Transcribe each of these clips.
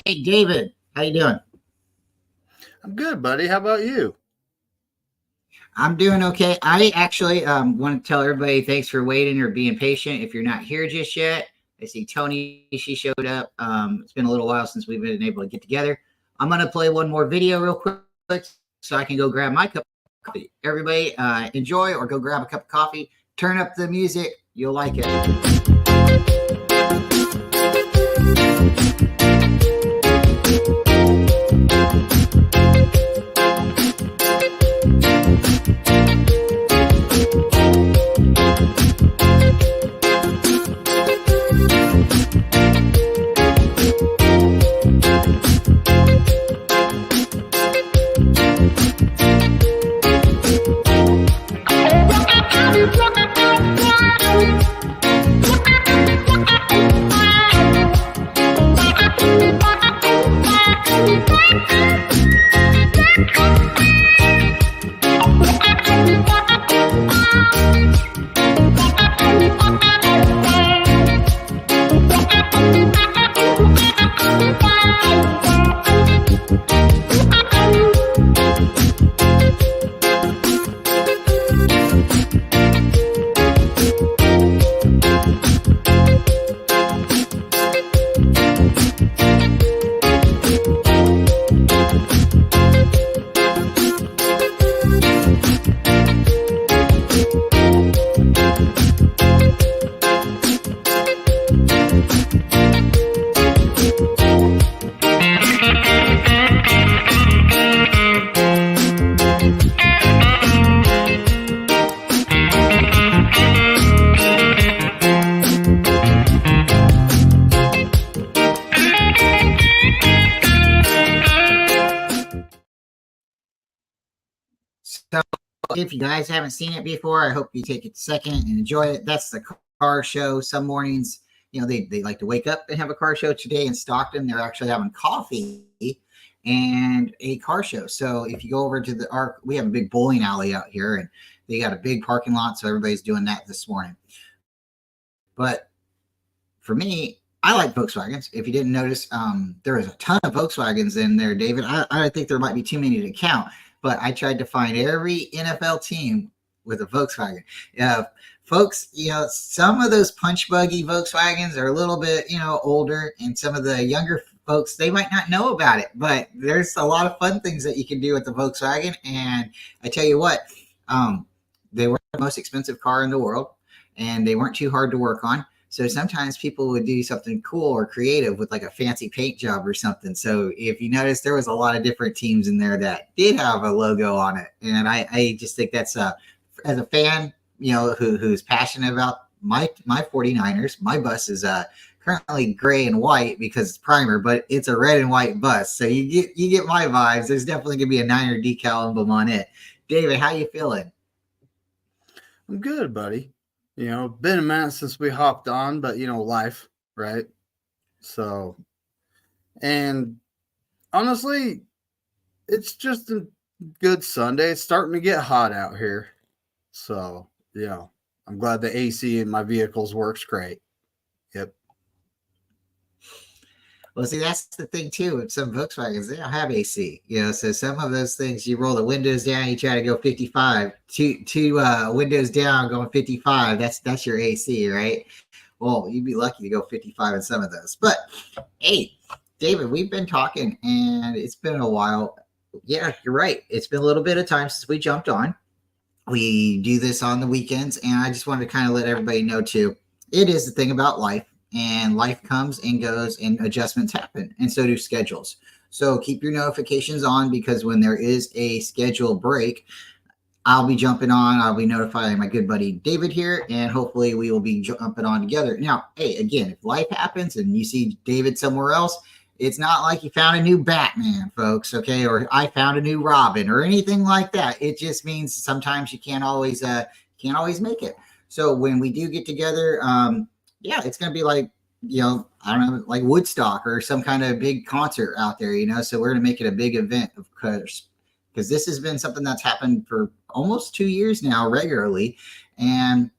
Hey, David, how you doing? I'm good, buddy. How about you? I'm doing okay. I actually want to tell everybody thanks for waiting or being patient. If you're not here just yet, I see Tony. She showed up. It's been a little while since we've been able to get together. I'm going to play one more video real quick so I can go grab my cup of coffee. Everybody enjoy or go grab a cup of coffee. Turn up the music. You'll like it. So if you guys haven't seen it before, I hope you take a second and enjoy it. That's the car show. Some mornings, they like to wake up and have a car show. Today in Stockton, they're actually having coffee and a car show. So if you go over to we have a big bowling alley out here, and they got a big parking lot. So everybody's doing that this morning. But for me, I like Volkswagens. If you didn't notice, there was a ton of Volkswagens in there, David. I think there might be too many to count. But I tried to find every NFL team with a Volkswagen. Folks, some of those punch buggy Volkswagens are a little bit, older, and some of the younger folks, they might not know about it. But there's a lot of fun things that you can do with the Volkswagen. And I tell you what, they were the most expensive car in the world, and they weren't too hard to work on. So sometimes people would do something cool or creative with like a fancy paint job or something. So if you notice, there was a lot of different teams in there that did have a logo on it. And I just think that's as a fan, who's passionate about my 49ers, my bus is currently gray and white because it's primer, but it's a red and white bus. So you get my vibes. There's definitely gonna be a Niner decal emblem on it. David, how you feeling? I'm good, buddy. Been a minute since we hopped on, but life, right? So, and honestly, it's just a good Sunday. It's starting to get hot out here. So, I'm glad the AC in my vehicles works great. Yep. Well, see, that's the thing too. With some Volkswagens, they don't have AC. So some of those things, you roll the windows down, you try to go 55, two windows down, going 55. That's your AC, right? Well, you'd be lucky to go 55 in some of those. But hey, David, we've been talking, and it's been a while. Yeah, you're right. It's been a little bit of time since we jumped on. We do this on the weekends, and I just wanted to kind of let everybody know too. It is the thing about life. And life comes and goes, and adjustments happen, and so do schedules. So keep your notifications on, because when there is a schedule break, I'll be jumping on. I'll be notifying my good buddy David here, and hopefully we will be jumping on together. Now, hey, again, if life happens and you see David somewhere else, it's not like you found a new Batman, folks, okay? Or I found a new Robin or anything like that. It just means sometimes you can't always make it. So when we do get together, it's going to be like, I don't know, like Woodstock or some kind of big concert out there, So we're going to make it a big event, of course. because this has been something that's happened for almost 2 years now regularly. And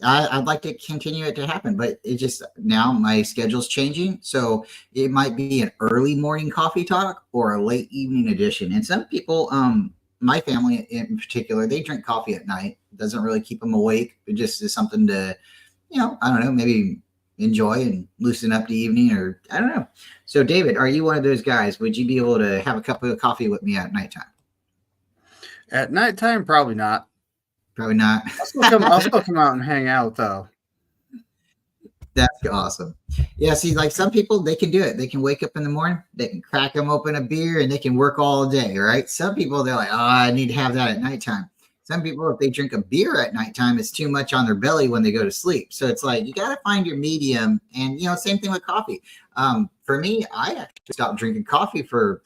I'd like to continue it to happen, but it just now my schedule's changing. So it might be an early morning coffee talk or a late evening edition. And some people, my family in particular, they drink coffee at night. It doesn't really keep them awake. It just is something to, I don't know, maybe enjoy and loosen up the evening, or I don't know. So David, are you one of those guys? Would you be able to have a cup of coffee with me at nighttime? At nighttime, probably not. Probably not. I'll still come out and hang out though. That's awesome. Yeah, see, like some people, they can do it. They can wake up in the morning, they can crack them open a beer, and they can work all day, right? Some people, they're like, oh, I need to have that at nighttime. Some people, if they drink a beer at nighttime, it's too much on their belly when they go to sleep. So it's like, you got to find your medium. And, same thing with coffee. For me, I actually stopped drinking coffee for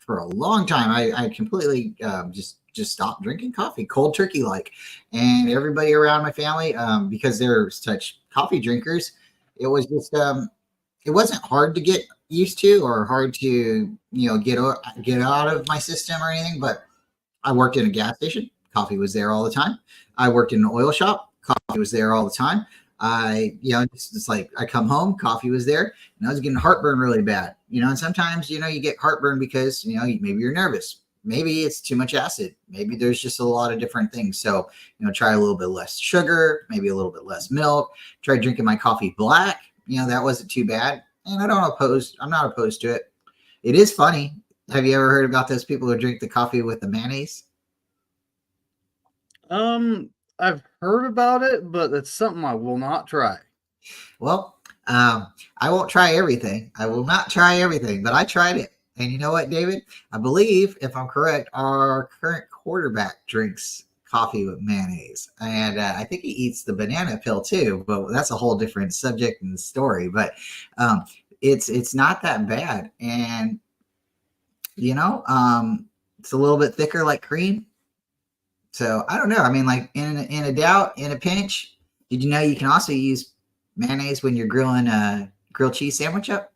a long time. I completely just stopped drinking coffee, cold turkey like. And everybody around my family, because they're such coffee drinkers, it was just it wasn't hard to get used to or hard to get out of my system or anything. But I worked in a gas station, coffee was there all the time. I worked in an oil shop, coffee was there all the time. It's like I come home, coffee was there, and I was getting heartburn really bad. And sometimes you get heartburn because maybe you're nervous. Maybe it's too much acid. Maybe there's just a lot of different things. So, try a little bit less sugar, maybe a little bit less milk. Try drinking my coffee black. That wasn't too bad. And I'm not opposed to it. It is funny. Have you ever heard about those people who drink the coffee with the mayonnaise? I've heard about it, but it's something I will not try. Well, I won't try everything. I will not try everything, but I tried it. And you know what, David? I believe, if I'm correct, our current quarterback drinks coffee with mayonnaise. And I think he eats the banana peel too, but that's a whole different subject and story. But it's not that bad. And, it's a little bit thicker like cream. So I don't know. I mean, like in a doubt, in a pinch, did you know you can also use mayonnaise when you're grilling a grilled cheese sandwich up?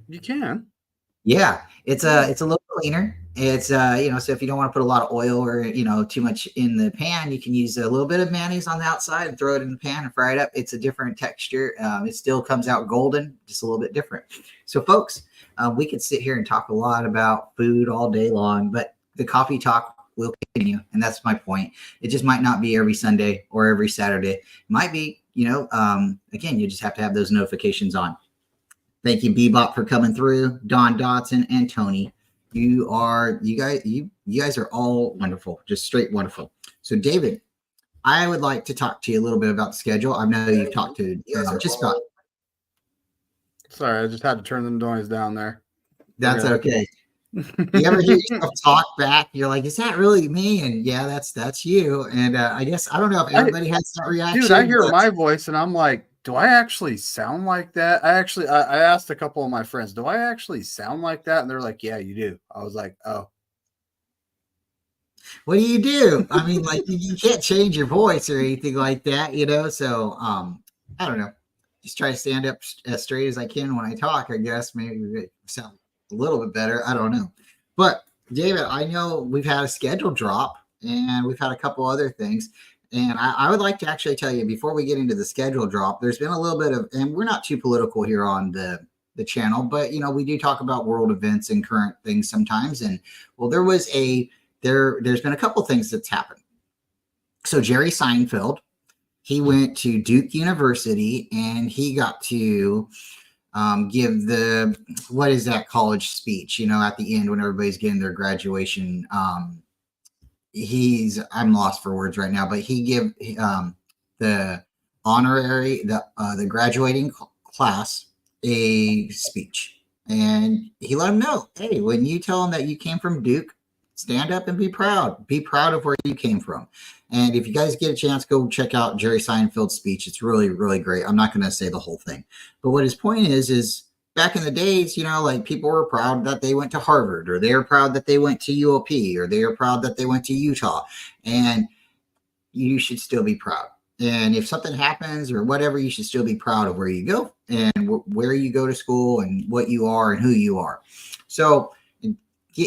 You can. Yeah, it's a little cleaner. It's so if you don't want to put a lot of oil or too much in the pan, you can use a little bit of mayonnaise on the outside and throw it in the pan and fry it up. It's a different texture. It still comes out golden, just a little bit different. So folks, we could sit here and talk a lot about food all day long, but the coffee talk will continue, and that's my point. It just might not be every Sunday or every Saturday. It might be, again, you just have to have those notifications on. Thank you, Bebop, for coming through. Don Dotson and Tony, you guys are all wonderful, just straight wonderful. So, David, I would like to talk to you a little bit about the schedule. I know you've talked to just about. Sorry, I just had to turn the noise down there. That's okay. You ever hear yourself talk back? You're like, is that really me? And yeah, that's you. And I guess I don't know if everybody has that reaction. Dude, I hear my voice and I'm like, do I actually sound like that? I asked a couple of my friends, do I actually sound like that? And they're like, yeah, you do. I was like, oh. What do you do? I mean, like you can't change your voice or anything like that, So I don't know. Just try to stand up as straight as I can when I talk, I guess. Maybe it sound a little bit better. I don't know. But David, I know we've had a schedule drop and we've had a couple other things. And I would like to actually tell you, before we get into the schedule drop, there's been a little bit of, and we're not too political here on the channel, but we do talk about world events and current things sometimes. And well, there's been a couple things that's happened. So Jerry Seinfeld, he went to Duke University and he got to give what is that college speech, at the end when everybody's getting their graduation. I'm lost for words right now, but he give the honorary, the graduating class a speech, and he let them know, hey, when you tell them that you came from Duke, stand up and be proud of where you came from. And if you guys get a chance, go check out Jerry Seinfeld's speech. It's really, really great. I'm not going to say the whole thing, but what his point is back in the days, like people were proud that they went to Harvard, or they were proud that they went to UOP, or they were proud that they went to Utah, and you should still be proud. And if something happens or whatever, you should still be proud of where you go and where you go to school and what you are and who you are. So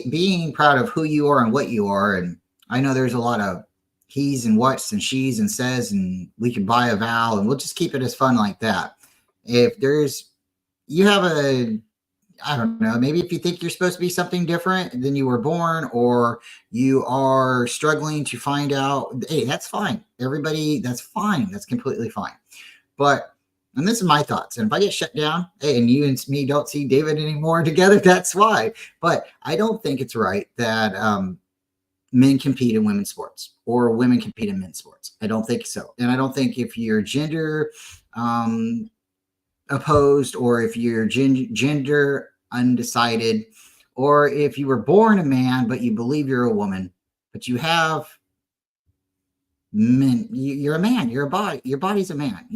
being proud of who you are and what you are. And I know there's a lot of he's and what's and she's and says, and we can buy a vowel, and we'll just keep it as fun like that. If you have I don't know, maybe if you think you're supposed to be something different than you were born, or you are struggling to find out, hey, that's fine. Everybody, that's fine. That's completely fine. But, and this is my thoughts. And if I get shut down, hey, and you and me don't see David anymore together, that's why. But I don't think it's right that men compete in women's sports or women compete in men's sports. I don't think so. And I don't think if you're gender opposed, or if you're gender undecided, or if you were born a man but you believe you're a woman, but you have men, you're a man, your body's a man,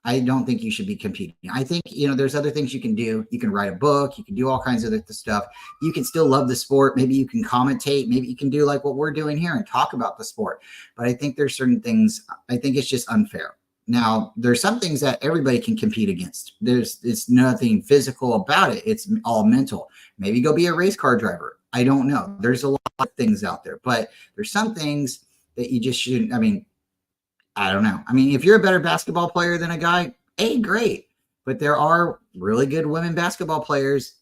I don't think you should be competing. I think, there's other things you can do. You can write a book, you can do all kinds of other stuff. You can still love the sport. Maybe you can commentate, maybe you can do like what we're doing here and talk about the sport. But I think there's certain things, I think it's just unfair. Now, there's some things that everybody can compete against. It's nothing physical about it. It's all mental. Maybe go be a race car driver. I don't know. There's a lot of things out there, but there's some things that you just shouldn't. I don't know. If you're a better basketball player than a guy, hey, great. But there are really good women basketball players,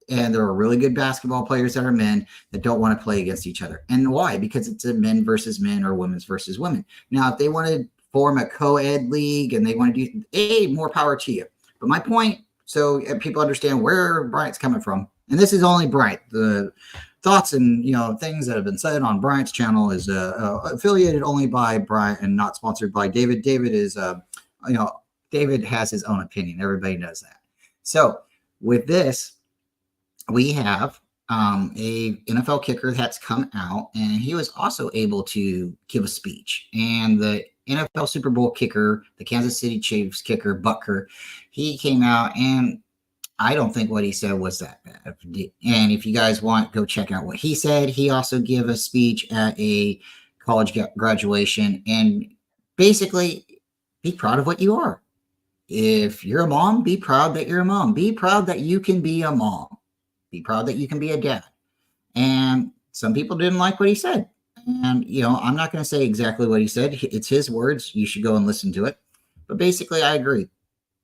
and there are really good basketball players that are men that don't want to play against each other. And why? Because it's a men versus men or women's versus women. Now, if they want to form a co-ed league and they want to do, more power to you. But my point, so people understand where Bryant's coming from, and this is only Bryant. The thoughts and things that have been said on Bryant's channel is affiliated only by Bryant and not sponsored by David. David is David has his own opinion. Everybody knows that. So with this, we have a NFL kicker that's come out, and he was also able to give a speech. And the NFL Super Bowl kicker, the Kansas City Chiefs kicker, Butker, he came out, and I don't think what he said was that bad. And if you guys want, go check out what he said. He also gave a speech at a college graduation, and basically be proud of what you are. If you're a mom, be proud that you're a mom. Be proud that you can be a mom. Be proud that you can be a dad. And some people didn't like what he said. And, I'm not going to say exactly what he said. It's his words. You should go and listen to it. But basically, I agree.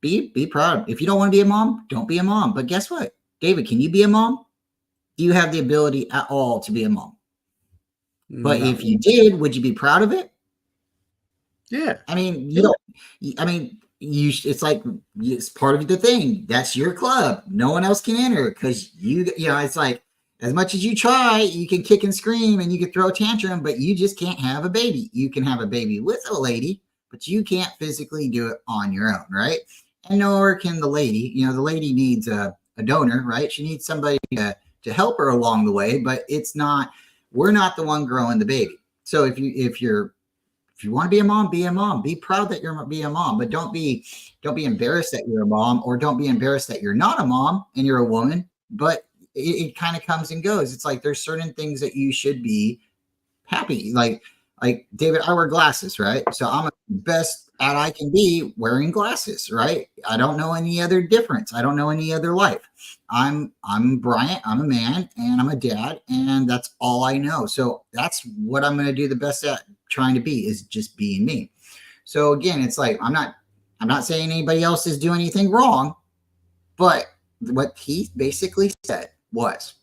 Be proud. If you don't want to be a mom, don't be a mom. But guess what? David, can you be a mom? Do you have the ability at all to be a mom? But No. if you did, would you be proud of it? Yeah. It's like, it's part of the thing. That's your club. No one else can enter because it's like, as much as you try, you can kick and scream and you can throw a tantrum, but you just can't have a baby. You can have a baby with a lady, but you can't physically do it on your own, right? And nor can the lady. The lady needs a donor, right? She needs somebody to help her along the way, but we're not the one growing the baby. So if you want to be a mom, be a mom. Be proud that you're a mom, but don't be embarrassed that you're a mom, or don't be embarrassed that you're not a mom and you're a woman. But it kind of comes and goes. It's like there's certain things that you should be happy. Like David, I wear glasses, right? So I'm the best at I can be wearing glasses, right? I don't know any other difference. I don't know any other life. I'm Bryant. I'm a man and I'm a dad, and that's all I know. So that's what I'm going to do the best at trying to be, is just being me. So again, it's like, I'm not saying anybody else is doing anything wrong, but what he basically said was,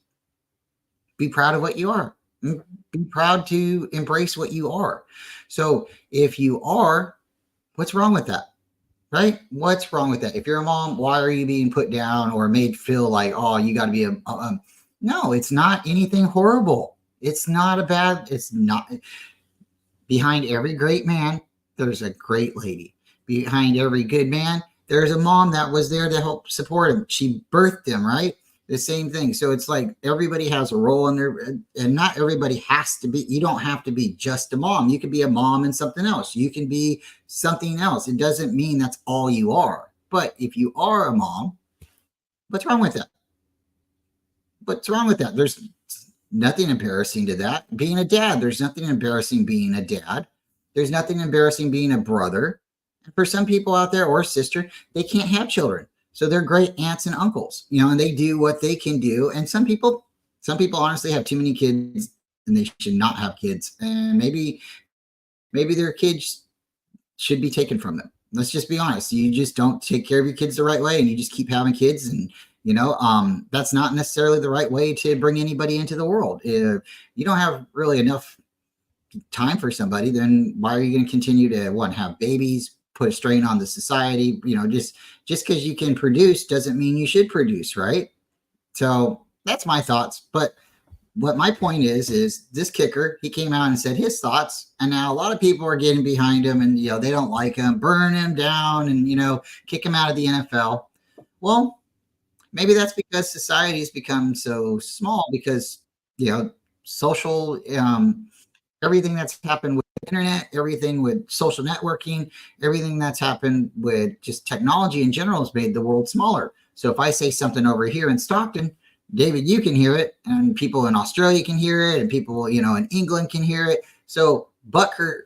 be proud of what you are. Be proud to embrace what you are. So if you are, what's wrong with that? Right? What's wrong with that? If you're a mom, why are you being put down or made feel like, oh, you got to be no, it's not anything horrible. It's not it's not. Behind every great man, there's a great lady. Behind every good man, there's a mom that was there to help support him. She birthed him, right? The same thing. So it's like everybody has a role in there, and not everybody has to be. You don't have to be just a mom. You can be a mom and something else. You can be something else. It doesn't mean that's all you are. But if you are a mom, what's wrong with that? What's wrong with that? There's nothing embarrassing to that. Being a dad, there's nothing embarrassing being a dad. There's nothing embarrassing being a brother. For some people out there, or sister, they can't have children. So they're great aunts and uncles, and they do what they can do. And some people honestly have too many kids and they should not have kids. And maybe their kids should be taken from them. Let's just be honest. You just don't take care of your kids the right way and you just keep having kids. And, that's not necessarily the right way to bring anybody into the world. If you don't have really enough time for somebody, then why are you going to continue to have babies, put a strain on the society? Just because you can produce doesn't mean you should produce, right? So that's my thoughts. But what my point is this kicker, he came out and said his thoughts, and now a lot of people are getting behind him, and they don't like him, burn him down, and kick him out of the NFL. Well, maybe that's because society's become so small because social everything that's happened with the internet, everything with social networking, everything that's happened with just technology in general has made the world smaller. So if I say something over here in Stockton, David, you can hear it, and people in Australia can hear it, and people, in England can hear it. So Butker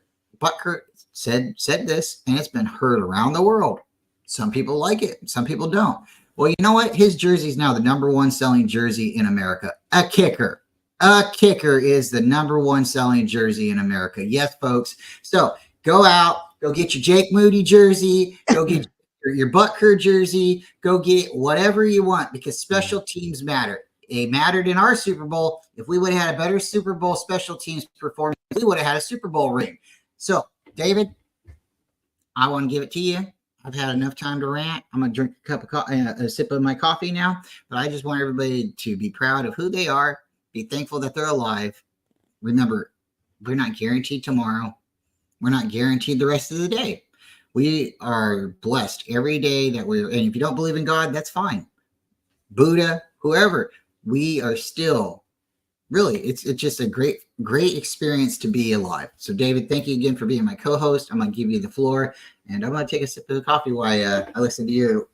said this, and it's been heard around the world. Some people like it, some people don't. Well, you know what? His jersey is now the number one selling jersey in America. A kicker. A kicker is the number one selling jersey in America. Yes, folks. So go out, go get your Jake Moody jersey, go get your Butker jersey, go get whatever you want because special teams matter. They mattered in our Super Bowl. If we would have had a better Super Bowl special teams performance, we would have had a Super Bowl ring. So, David, I want to give it to you. I've had enough time to rant. I'm going to drink a sip of my coffee now, but I just want everybody to be proud of who they are, be thankful that they're alive. Remember, we're not guaranteed tomorrow. We're not guaranteed the rest of the day. We are blessed every day and if you don't believe in God, that's fine. Buddha, whoever, we are still really, it's just a great experience to be alive. So David, thank you again for being my co-host. I'm going to give you the floor and I'm going to take a sip of the coffee while I listen to you.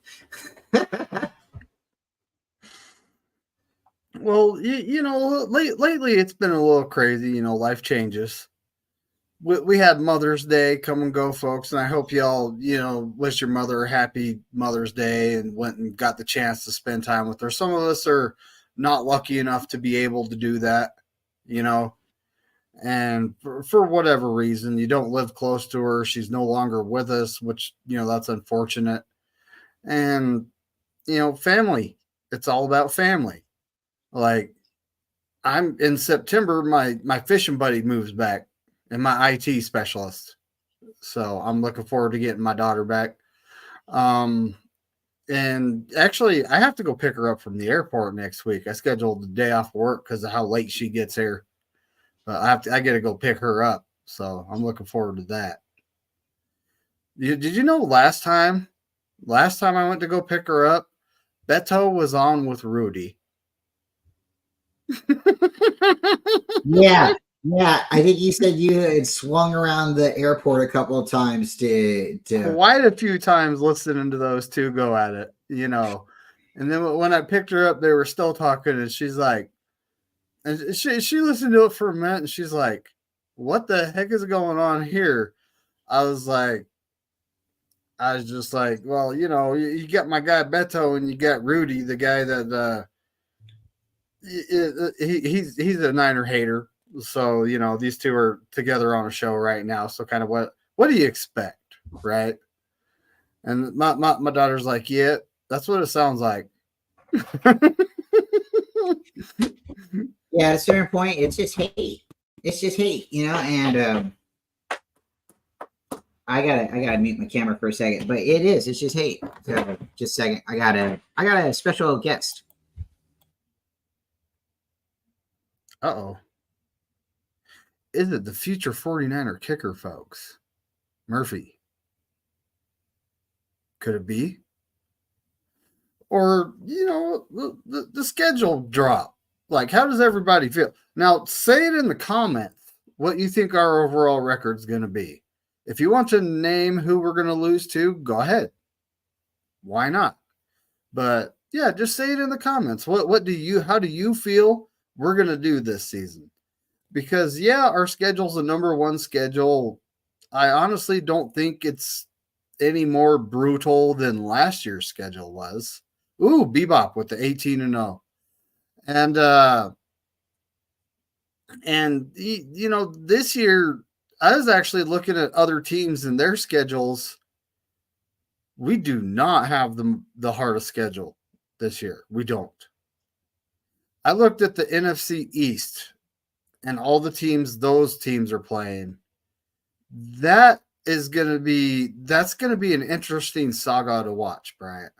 Well, lately it's been a little crazy, life changes. We had Mother's Day come and go, folks, and I hope y'all, wish your mother a happy Mother's Day and went and got the chance to spend time with her. Some of us are not lucky enough to be able to do that, and for whatever reason, you don't live close to her. She's no longer with us, which, that's unfortunate. And, family, it's all about family. Like I'm in September, my fishing buddy moves back. And my IT specialist. So I'm looking forward to getting my daughter back. And actually, I have to go pick her up from the airport next week. I scheduled the day off work because of how late she gets here. But I got to go pick her up. So I'm looking forward to that. Did you know last time I went to go pick her up, Beto was on with Rudy. Yeah. Yeah, I think you said you had swung around the airport a couple of times to quite a few times listening to those two go at it, And then when I picked her up, they were still talking, and she's like, and she listened to it for a minute, and she's like, "What the heck is going on here?" I was just like, well, you got my guy Beto, and you got Rudy, the guy that he's a Niner hater. So, these two are together on a show right now. So kind of what do you expect? Right. And my daughter's like, yeah, that's what it sounds like. Yeah, at a certain point, it's just hate. It's just hate, and I gotta mute my camera for a second, but it's just hate. So just a second. I got a special guest. Uh-oh. Is it the future 49er kicker, folks? Murphy. Could it be? Or, the schedule drop. Like, how does everybody feel? Now, say it in the comments what you think our overall record's going to be. If you want to name who we're going to lose to, go ahead. Why not? But, yeah, just say it in the comments. How do you feel we're going to do this season? Because, our schedule's the number one schedule. I honestly don't think it's any more brutal than last year's schedule was. Ooh, Bebop with the 18-0. And this year I was actually looking at other teams and their schedules. We do not have the hardest schedule this year. We don't. I looked at the NFC East and all the teams those teams are playing. That's going to be an interesting saga to watch, Bryant,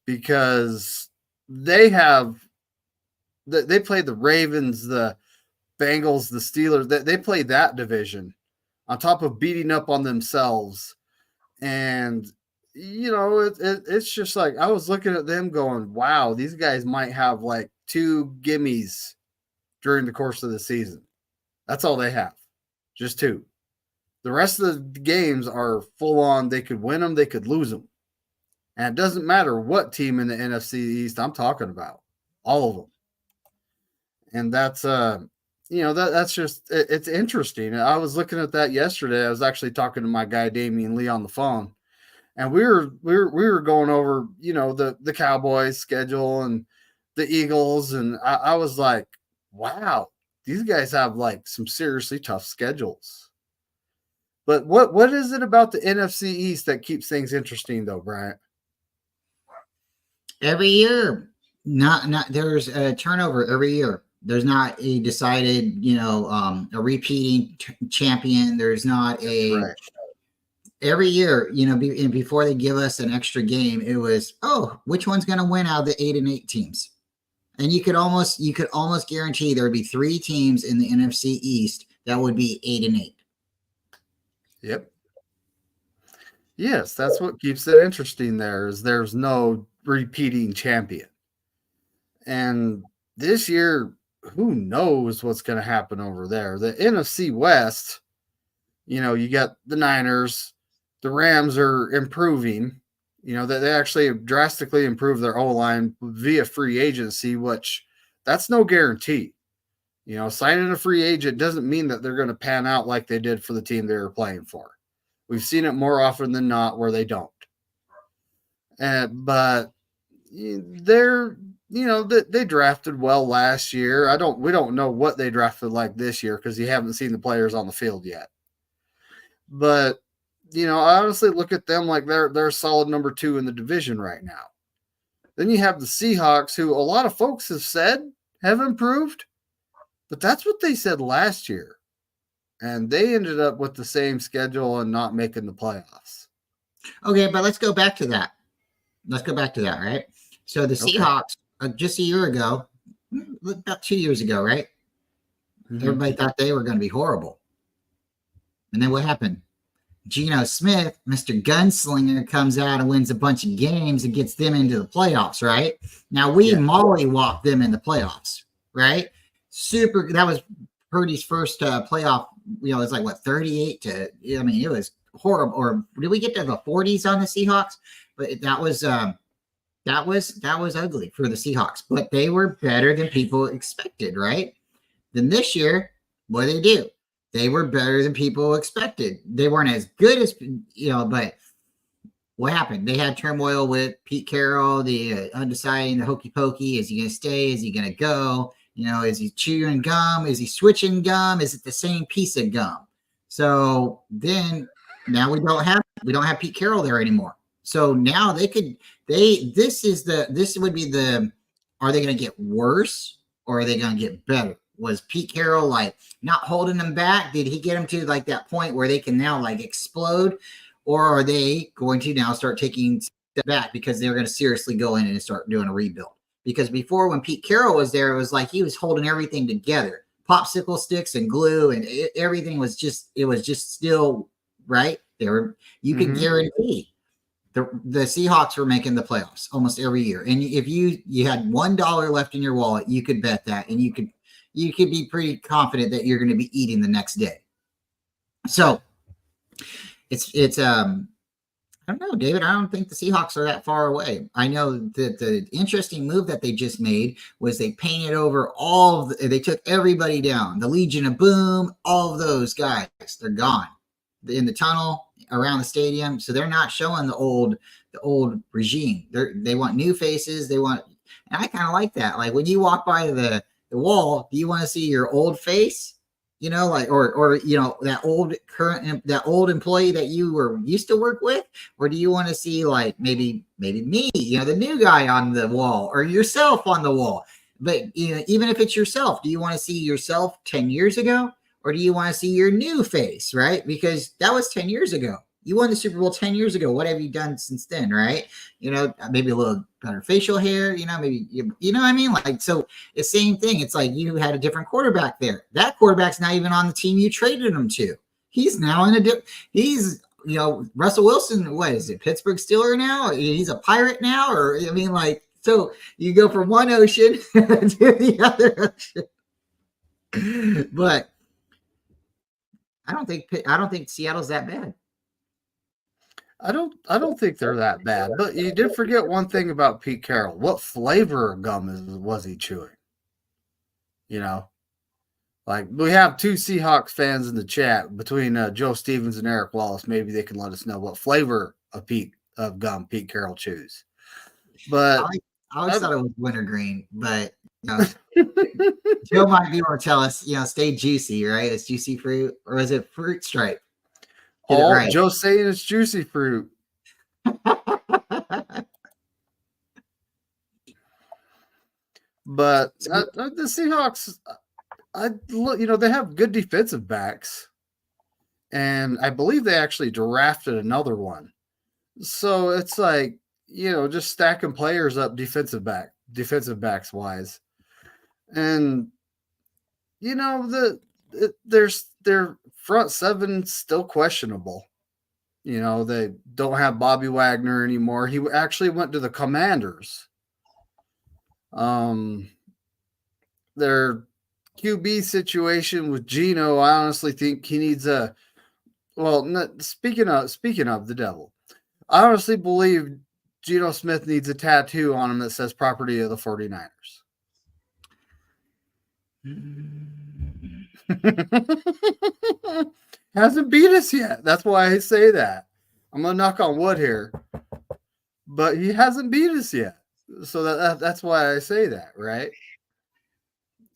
because they play the Ravens, the Bengals, the Steelers. They play that division on top of beating up on themselves. And, it's just like I was looking at them going, wow, these guys might have like 2 gimmies during the course of the season. That's all they have, just 2. The rest of the games are full on. They could win them, they could lose them. And it doesn't matter what team in the NFC East I'm talking about, all of them. And that's, that's just, it's interesting. I was looking at that yesterday. I was actually talking to my guy, Damian Lee, on the phone. And we were going over, the Cowboys schedule and the Eagles. And I was like, wow, these guys have like some seriously tough schedules. But what is it about the NFC East that keeps things interesting though, Bryant? Every year, not there's a turnover every year. There's not a decided, a repeating champion. There's not a Right. Every year, before they give us an extra game, it was, which one's going to win out of the 8-8 teams? And you could almost guarantee there would be 3 teams in the NFC East that would be 8-8. Yep. Yes, that's what keeps it interesting there's no repeating champion. And this year, who knows what's going to happen over there? The NFC West, you got the Niners, the Rams are improving. They actually have drastically improved their O-line via free agency, which that's no guarantee. Signing a free agent doesn't mean that they're going to pan out like they did for the team they were playing for. We've seen it more often than not where they don't. But they drafted well last year. We don't know what they drafted like this year because you haven't seen the players on the field yet. But I honestly look at them like they're a solid number 2 in the division right now. Then you have the Seahawks, who a lot of folks have said have improved, but that's what they said last year. And they ended up with the same schedule and not making the playoffs. Okay, but let's go back to that. Right? So the Seahawks, just a year ago, about 2 years ago, right? Mm-hmm. Everybody thought they were going to be horrible. And then what happened? Geno Smith, Mr. Gunslinger, comes out and wins a bunch of games and gets them into the playoffs, right? Now, we mollywalked them in the playoffs, right? That was Purdy's first playoff. It's like, 38 to, it was horrible. Or did we get to the 40s on the Seahawks? But that was ugly for the Seahawks. But they were better than people expected, right? Then this year, what did they do? They were better than people expected. They weren't as good as, but what happened? They had turmoil with Pete Carroll, the undecided, the hokey pokey. Is he going to stay? Is he going to go? Is he chewing gum? Is he switching gum? Is it the same piece of gum? So then now we don't have Pete Carroll there anymore. So now are they going to get worse or are they going to get better? Was Pete Carroll like not holding them back? Did he get them to like that point where they can now like explode? Or are they going to now start taking step back because they're going to seriously go in and start doing a rebuild? Because before, when Pete Carroll was there, it was like he was holding everything together, popsicle sticks and glue, and everything was just still right. You could guarantee the Seahawks were making the playoffs almost every year. And if you had $1 left in your wallet, you could bet that, and you could be pretty confident that you're going to be eating the next day. So it's I don't know, David. I don't think the Seahawks are that far away. I know that the interesting move that they just made was they painted over they took everybody down. The Legion of Boom, all of those guys, they're gone. in the tunnel around the stadium. So they're not showing the old regime. They want new faces. They want, and I kind of like that. Like when you walk by the wall, do you want to see your old face? You know, like or that old employee that you were used to work with, or do you want to see like maybe me, the new guy on the wall, or yourself on the wall? But even if it's yourself, do you want to see yourself 10 years ago, or do you want to see your new face, right? Because that was 10 years ago. You won the Super Bowl 10 years ago. What have you done since then, right? Maybe a little better facial hair, maybe, you know what I mean? Like, so the same thing. It's like you had a different quarterback there. That quarterback's not even on the team you traded him to. He's now Russell Wilson, what is it, Pittsburgh Steeler now? He's a Pirate now? Or, so you go from one ocean to the other ocean. But I don't think Seattle's that bad. I don't think they're that bad. But you did forget one thing about Pete Carroll. What flavor of gum was he chewing? Like we have two Seahawks fans in the chat between Joe Stevens and Eric Wallace. Maybe they can let us know what flavor of gum Pete Carroll chews. But I always thought it was wintergreen, but Joe might be able to tell us, stay juicy, right? It's juicy fruit, or is it fruit stripe? Right. Joe's saying it's juicy fruit. But the Seahawks, they have good defensive backs, and I believe they actually drafted another one. So it's like, just stacking players up defensive backs wise, and their front seven still questionable. They don't have Bobby Wagner anymore. He actually went to the Commanders. Their QB situation with Geno, I honestly think he needs speaking of the devil, I honestly believe Geno Smith needs a tattoo on him that says property of the 49ers. Hasn't beat us yet. That's why I say that. I'm gonna knock on wood here, but he hasn't beat us yet. So that's why I say that, right?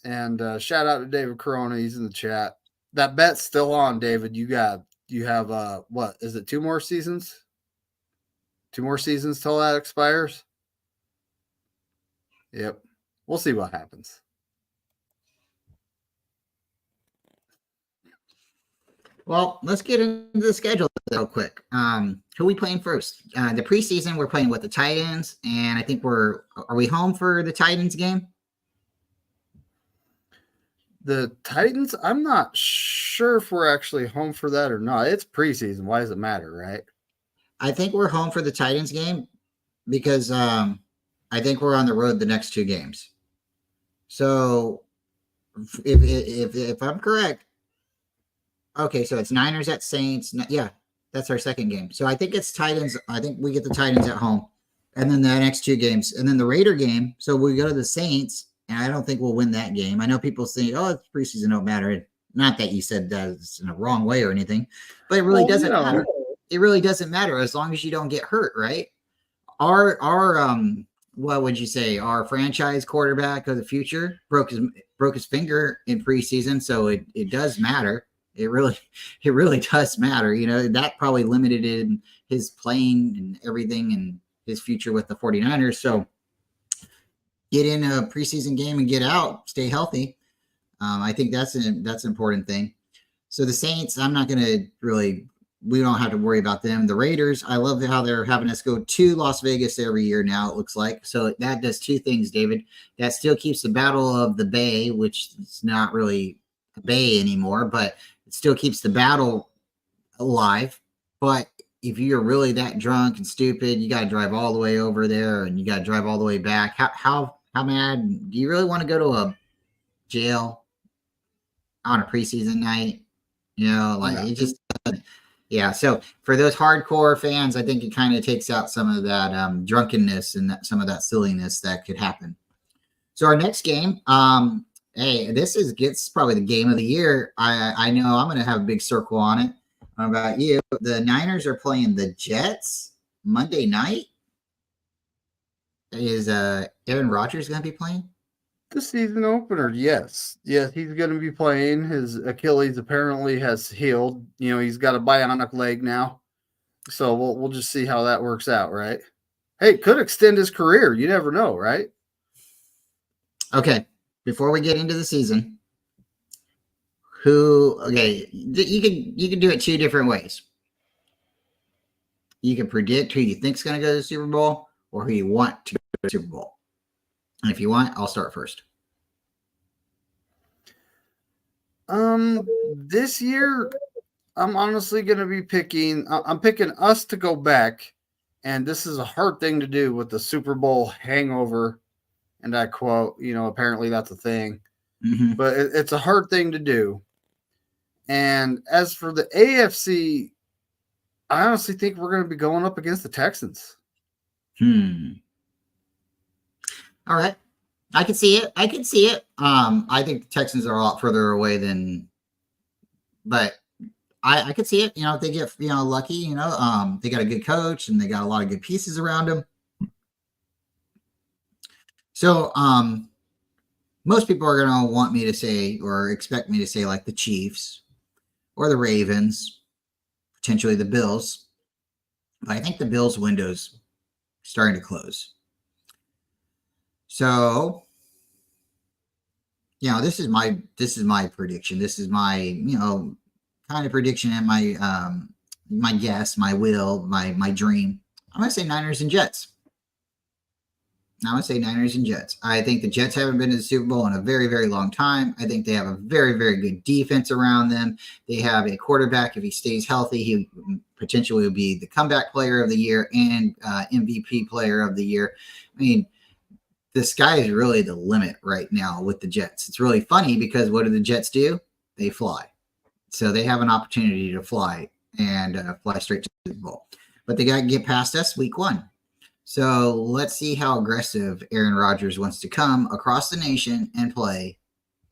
And shout out to David Corona. He's in the chat. That bet's still on, David. You have what is it? 2 more seasons? 2 more seasons till that expires. Yep. We'll see what happens. Well, let's get into the schedule real quick. Who are we playing first? The preseason, we're playing with the Titans, and I think are we home for the Titans game? The Titans, I'm not sure if we're actually home for that or not. It's preseason. Why does it matter, right? I think we're home for the Titans game because I think we're on the road the next 2 games. So if I'm correct, okay, so it's Niners at Saints. Yeah, that's our second game. So I think it's Titans. I think we get the Titans at home. And then the next 2 games. And then the Raider game. So we go to the Saints, and I don't think we'll win that game. I know people say, it's preseason, don't matter. Not that you said that in a wrong way or anything, but it really doesn't matter. It really doesn't matter as long as you don't get hurt, right? Our what would you say? Our franchise quarterback of the future broke his finger in preseason, so it does matter. It really does matter. That probably limited his playing and everything and his future with the 49ers. So get in a preseason game and get out, stay healthy. I think that's an important thing. So the Saints, I'm not going to we don't have to worry about them. The Raiders, I love how they're having us go to Las Vegas every year now, it looks like. So that does 2 things, David. That still keeps the Battle of the Bay, which is not really a bay anymore, but it still keeps the battle alive. But if you're really that drunk and stupid, you got to drive all the way over there and you got to drive all the way back. How mad? Do you really want to go to a jail on a preseason night? It just doesn't. Yeah, so for those hardcore fans, I think it kind of takes out some of that drunkenness and some of that silliness that could happen. So our next game, this gets probably the game of the year. I know I'm going to have a big circle on it. What about you? The Niners are playing the Jets Monday night. Is Aaron Rodgers going to be playing? The season opener, yes. Yes, he's going to be playing. His Achilles apparently has healed. You know, he's got a bionic leg now. So we'll just see how that works out, right? Hey, could extend his career. You never know, right? Okay, before we get into the season, you can do it two different ways. You can predict who you think is going to go to the Super Bowl or who you want to go to the Super Bowl. And if you want, I'll start first. This year, I'm honestly going to be picking us to go back, and this is a hard thing to do with the Super Bowl hangover, and I quote, you know, apparently that's a thing, but it's a hard thing to do. And as for the AFC, I honestly think we're going to be going up against the Texans. All right. I can see it. I think the Texans are a lot further away but I could see it. You know, if they get, lucky, they got a good coach and they got a lot of good pieces around them. So, most people are going to want me to say or expect me to say like the Chiefs or the Ravens, potentially the Bills. But I think the Bills window's starting to close. So, this is my prediction. This is my, kind of prediction and my guess, my will, my dream. I'm going to say Niners and Jets. I think the Jets haven't been to the Super Bowl in a very, very long time. I think they have a very, very good defense around them. They have a quarterback. If he stays healthy, he potentially will be the comeback player of the year and MVP player of the year. I mean, the sky is really the limit right now with the Jets. It's really funny because what do the Jets do? They fly. So they have an opportunity to fly and fly straight to the Super Bowl. But they got to get past us week 1. So let's see how aggressive Aaron Rodgers wants to come across the nation and play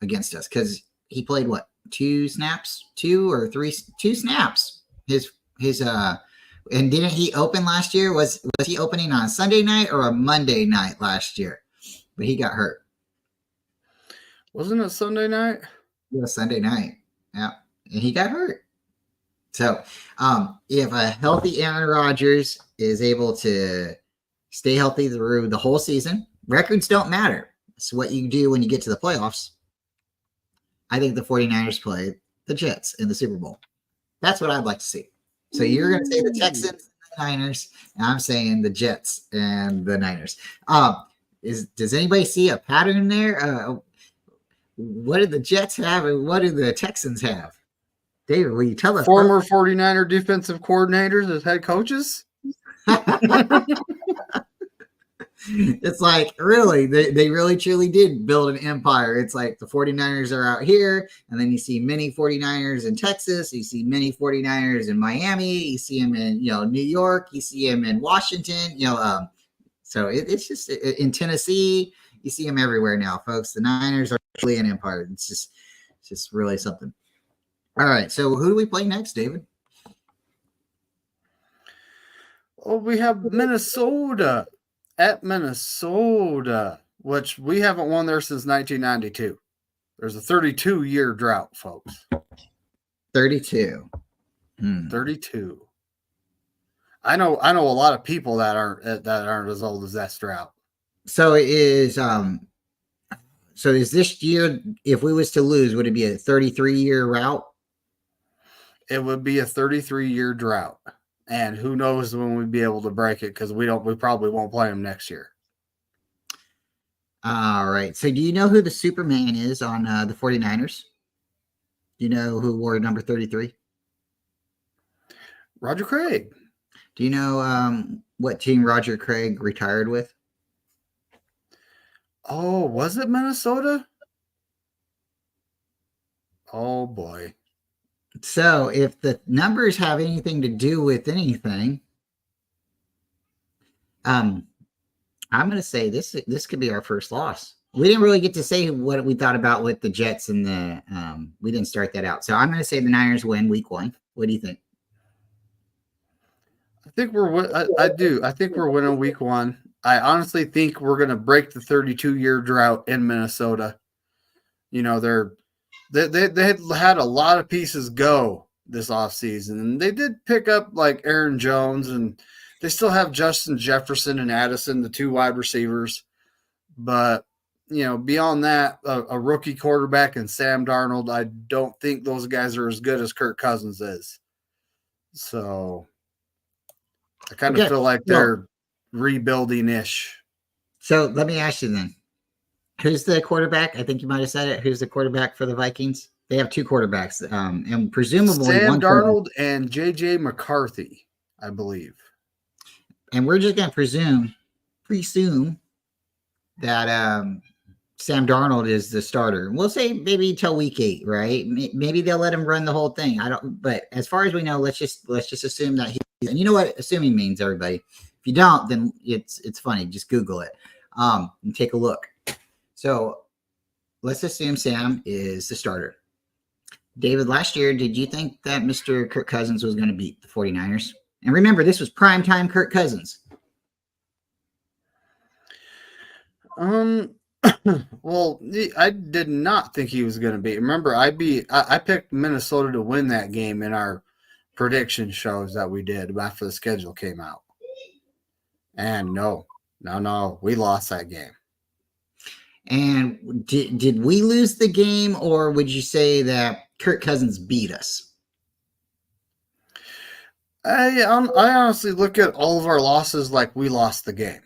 against us. Because he played, 2 snaps? 2 or 3? 2 snaps. And didn't he open last year? Was he opening on a Sunday night or a Monday night last year? But he got hurt. Wasn't it Sunday night? Yeah, Sunday night. Yeah. And he got hurt. So if a healthy Aaron Rodgers is able to stay healthy through the whole season, records don't matter. It's what you do when you get to the playoffs. I think the 49ers play the Jets in the Super Bowl. That's what I'd like to see. So you're going to say the Texans and the Niners, and I'm saying the Jets and the Niners. Does anybody see a pattern there? What do the Jets have and what do the Texans have? David, will you tell us? Former 49er defensive coordinators as head coaches? It's like, really, they really truly did build an empire. It's like the 49ers are out here, and then you see many 49ers in Texas. You see many 49ers in Miami. You see them in, New York. You see them in Washington. So it's just in Tennessee. You see them everywhere now, folks. The Niners are truly an empire. It's just really something. All right. So who do we play next, David? Oh, we have Minnesota at Minnesota, which we haven't won there since 1992. There's a 32-year drought, folks. 32. 32. I know a lot of people that aren't as old as that drought. So is this year, if we was to lose, would it be a 33-year route? It would be a 33-year drought. And who knows when we'd be able to break it, because we probably won't play them next year. All right. So do you know who the Superman is on the 49ers? Do you know who wore number 33? Roger Craig. Do you know what team Roger Craig retired with? Oh, was it Minnesota? Oh, boy. So if the numbers have anything to do with anything, I'm going to say this could be our first loss. We didn't really get to say what we thought about with the Jets and we didn't start that out. So I'm going to say the Niners win week 1. What do you think? think I do. I think we're winning week 1. I honestly think we're going to break the 32-year drought in Minnesota. You know, they had a lot of pieces go this offseason, and they did pick up like Aaron Jones, and they still have Justin Jefferson and Addison, the 2 wide receivers. But, you know, beyond that, a rookie quarterback and Sam Darnold, I don't think those guys are as good as Kirk Cousins is. So I kind of feel like they're rebuilding-ish. So let me ask you then. Who's the quarterback? I think you might have said it. Who's the quarterback for the Vikings? They have 2 quarterbacks, and presumably Sam Darnold and J.J. McCarthy, I believe. And we're just going to presume that Sam Darnold is the starter. We'll say maybe till week 8, right? Maybe they'll let him run the whole thing. But as far as we know, let's just assume that and you know what assuming means, everybody. If you don't, then it's funny. Just Google it and take a look. So let's assume Sam is the starter. David, last year, did you think that Mr. Kirk Cousins was going to beat the 49ers? And remember, this was primetime Kirk Cousins. Well, I did not think he was going to beat. Remember, I picked Minnesota to win that game in our prediction shows that we did after the schedule came out. And no, we lost that game. And did we lose the game, or would you say that Kirk Cousins beat us? I honestly look at all of our losses like we lost the game.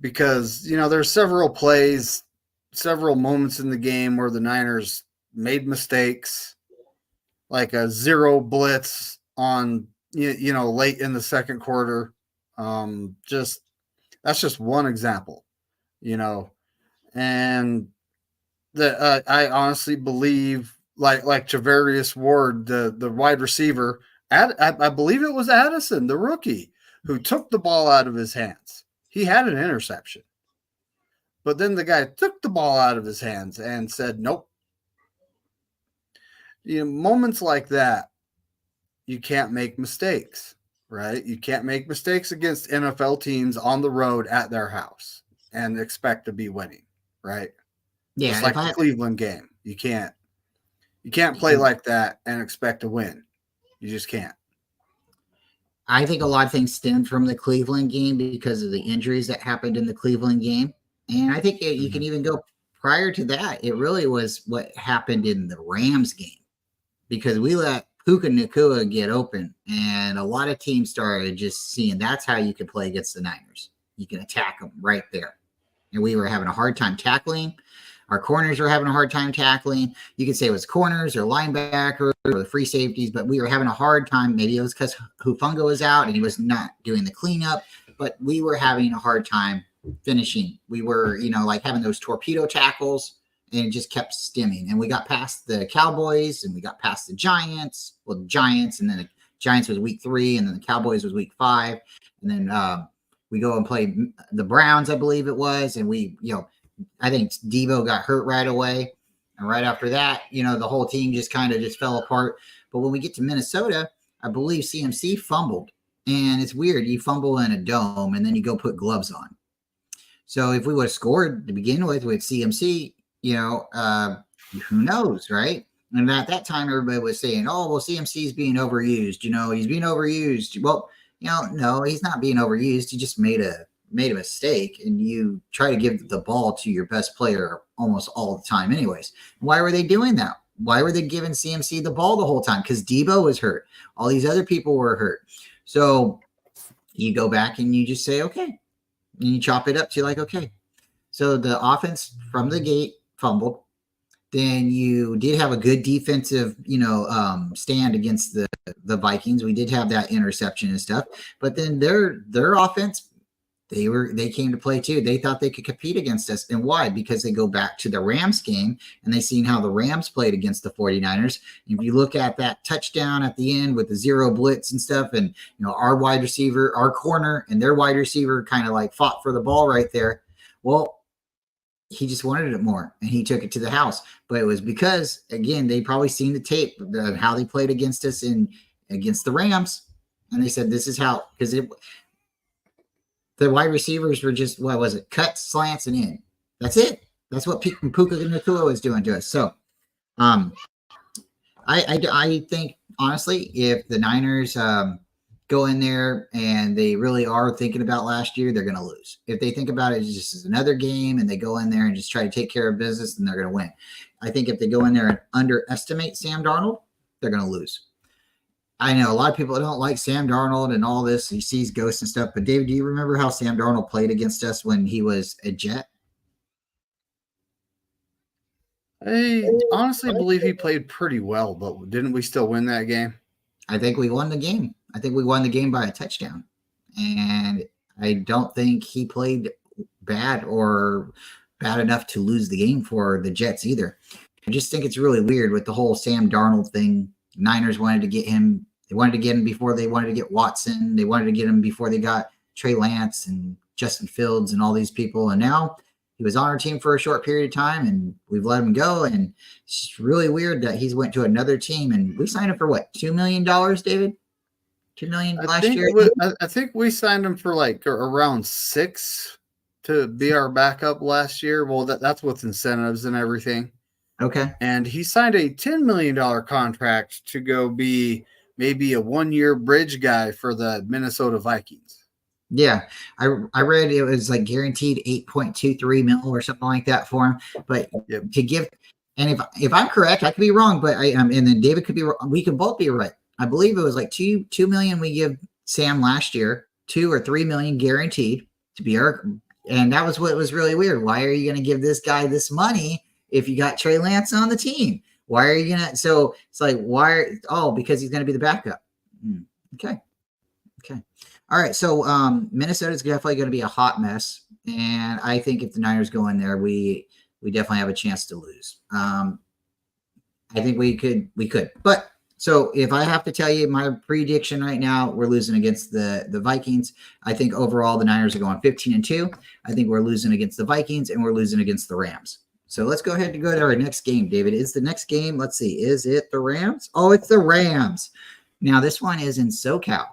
Because, you know, there's several plays, several moments in the game where the Niners made mistakes, like a 0 blitz on, you know, late in the second quarter. That's just one example, you know, and that I honestly believe like Javarius Ward, the wide receiver, I believe it was Addison, the rookie, who took the ball out of his hands. He had an interception, but then the guy took the ball out of his hands and said, nope. You know, moments like that, you can't make mistakes, right? You can't make mistakes against NFL teams on the road at their house and expect to be winning, right? Yeah. Just like the Cleveland game. You can't play like that and expect to win. You just can't. I think a lot of things stemmed from the Cleveland game because of the injuries that happened in the Cleveland game. And I think you can even go prior to that. It really was what happened in the Rams game because we let Puka Nacua get open, and a lot of teams started just seeing that's how you can play against the Niners. You can attack them right there. And we were having a hard time tackling. Our corners were having a hard time tackling. You could say it was corners or linebackers or the free safeties, but we were having a hard time. Maybe it was because Hufanga was out and he was not doing the cleanup, but we were having a hard time finishing. We were, you know, like having those torpedo tackles, and it just kept stemming. And we got past the Cowboys and we got past the Giants. Well, the Giants, and then the Giants was week 3, and then the Cowboys was week 5. And then we go and play the Browns, I believe it was. And we, you know, I think Debo got hurt right away. And right after that, you know, the whole team just kind of just fell apart. But when we get to Minnesota, I believe CMC fumbled. And it's weird. You fumble in a dome and then you go put gloves on. So if we would have scored to begin with CMC, you know, who knows, right? And at that time, everybody was saying, oh, well, CMC is being overused. You know, he's being overused. Well, you know, no, he's not being overused. He just made a mistake, and you try to give the ball to your best player almost all the time anyways. Why were they doing that? Why were they giving CMC the ball the whole time? Because Debo was hurt. All these other people were hurt. So you go back and you just say, okay. And you chop it up to like, okay. So the offense from the gate fumbled. Then you did have a good defensive, you know, stand against the Vikings. We did have that interception and stuff. But then their offense, they came to play too. They thought they could compete against us. And why? Because they go back to the Rams game and they seen how the Rams played against the 49ers. And if you look at that touchdown at the end with the 0 blitz and stuff, and you know, our wide receiver, our corner, and their wide receiver kind of like fought for the ball right there. Well, he just wanted it more and he took it to the house. But it was because, again, they probably seen the tape, how they played against us against the Rams. and they said this is how, because the wide receivers were just, what was it, cuts, slants, and in. That's it. That's what Puka Nacua is doing to us. So, I think honestly, if the Niners go in there and they really are thinking about last year, they're going to lose. If they think about it just as another game and they go in there and just try to take care of business, then they're going to win. I think if they go in there and underestimate Sam Darnold, they're going to lose. I know a lot of people don't like Sam Darnold and all this. He sees ghosts and stuff. But David, do you remember how Sam Darnold played against us when he was a Jet? I honestly believe he played pretty well, but didn't we still win that game? I think we won the game. I think we won the game by a touchdown. And I don't think he played bad or bad enough to lose the game for the Jets either. I just think it's really weird with the whole Sam Darnold thing. Niners wanted to get him. They wanted to get him before they wanted to get Watson. They wanted to get him before they got Trey Lance and Justin Fields and all these people. And now he was on our team for a short period of time, and we've let him go. And it's just really weird that he's went to another team. And we signed him for what, $2 million, David? $2 million last year. I think we signed him for like around $6 million to be our backup last year. Well, that's with incentives and everything. Okay. And he signed a $10 million contract to go be maybe a 1-year bridge guy for the Minnesota Vikings. Yeah, I read it was like guaranteed 8.23 mil or something like that for him. But to give, and if I'm correct, I could be wrong, but and then David could be wrong. We could both be right. I believe it was like $2 million we give Sam last year, $2 or $3 million guaranteed to be our, and that was what was really weird. Why are you going to give this guy this money if you got Trey Lance on the team? Why are you gonna? So it's like, because he's going to be the backup. Okay. All right. So Minnesota's definitely going to be a hot mess, and I think if the Niners go in there, we definitely have a chance to lose. I think we could, but so if I have to tell you my prediction right now, we're losing against the Vikings. I think overall the Niners are going 15-2. I think we're losing against the Vikings and we're losing against the Rams. So let's go ahead and go to our next game, David. Is the next game, let's see, is it the Rams? Oh, it's the Rams. Now, this one is in SoCal.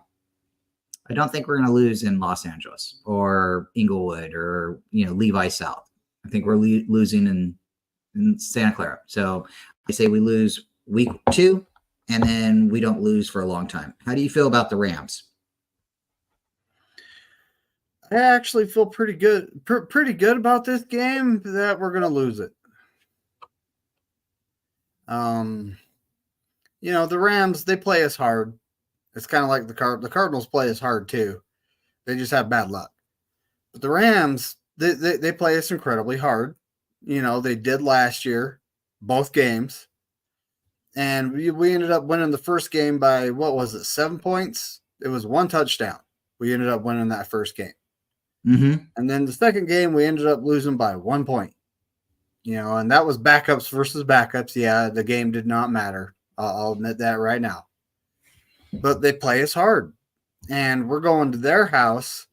I don't think we're going to lose in Los Angeles or Inglewood or, Levi South. I think we're losing in Santa Clara. So I say we lose week 2, and then we don't lose for a long time. How do you feel about the Rams? I actually feel pretty good about this game that we're going to lose it. The Rams, they play us hard. It's kind of like the Cardinals play us hard too. They just have bad luck. But the Rams, they play us incredibly hard. They did last year, both games. And we ended up winning the first game by, 7 points? It was 1 touchdown. We ended up winning that first game. Mm-hmm. And then the second game, we ended up losing by 1 point. And that was backups versus backups. Yeah, the game did not matter. I'll admit that right now. But they play us hard. And we're going to their house.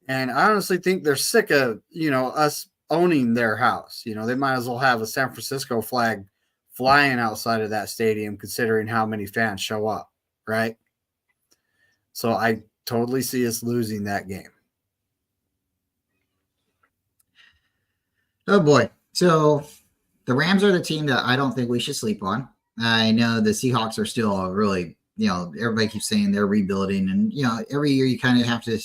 And I honestly think they're sick of, us owning their house. They might as well have a San Francisco flag flying outside of that stadium, considering how many fans show up, right? So I totally see us losing that game. Oh, boy. So the Rams are the team that I don't think we should sleep on. I know the Seahawks are still really, everybody keeps saying they're rebuilding. And, every year you kind of have to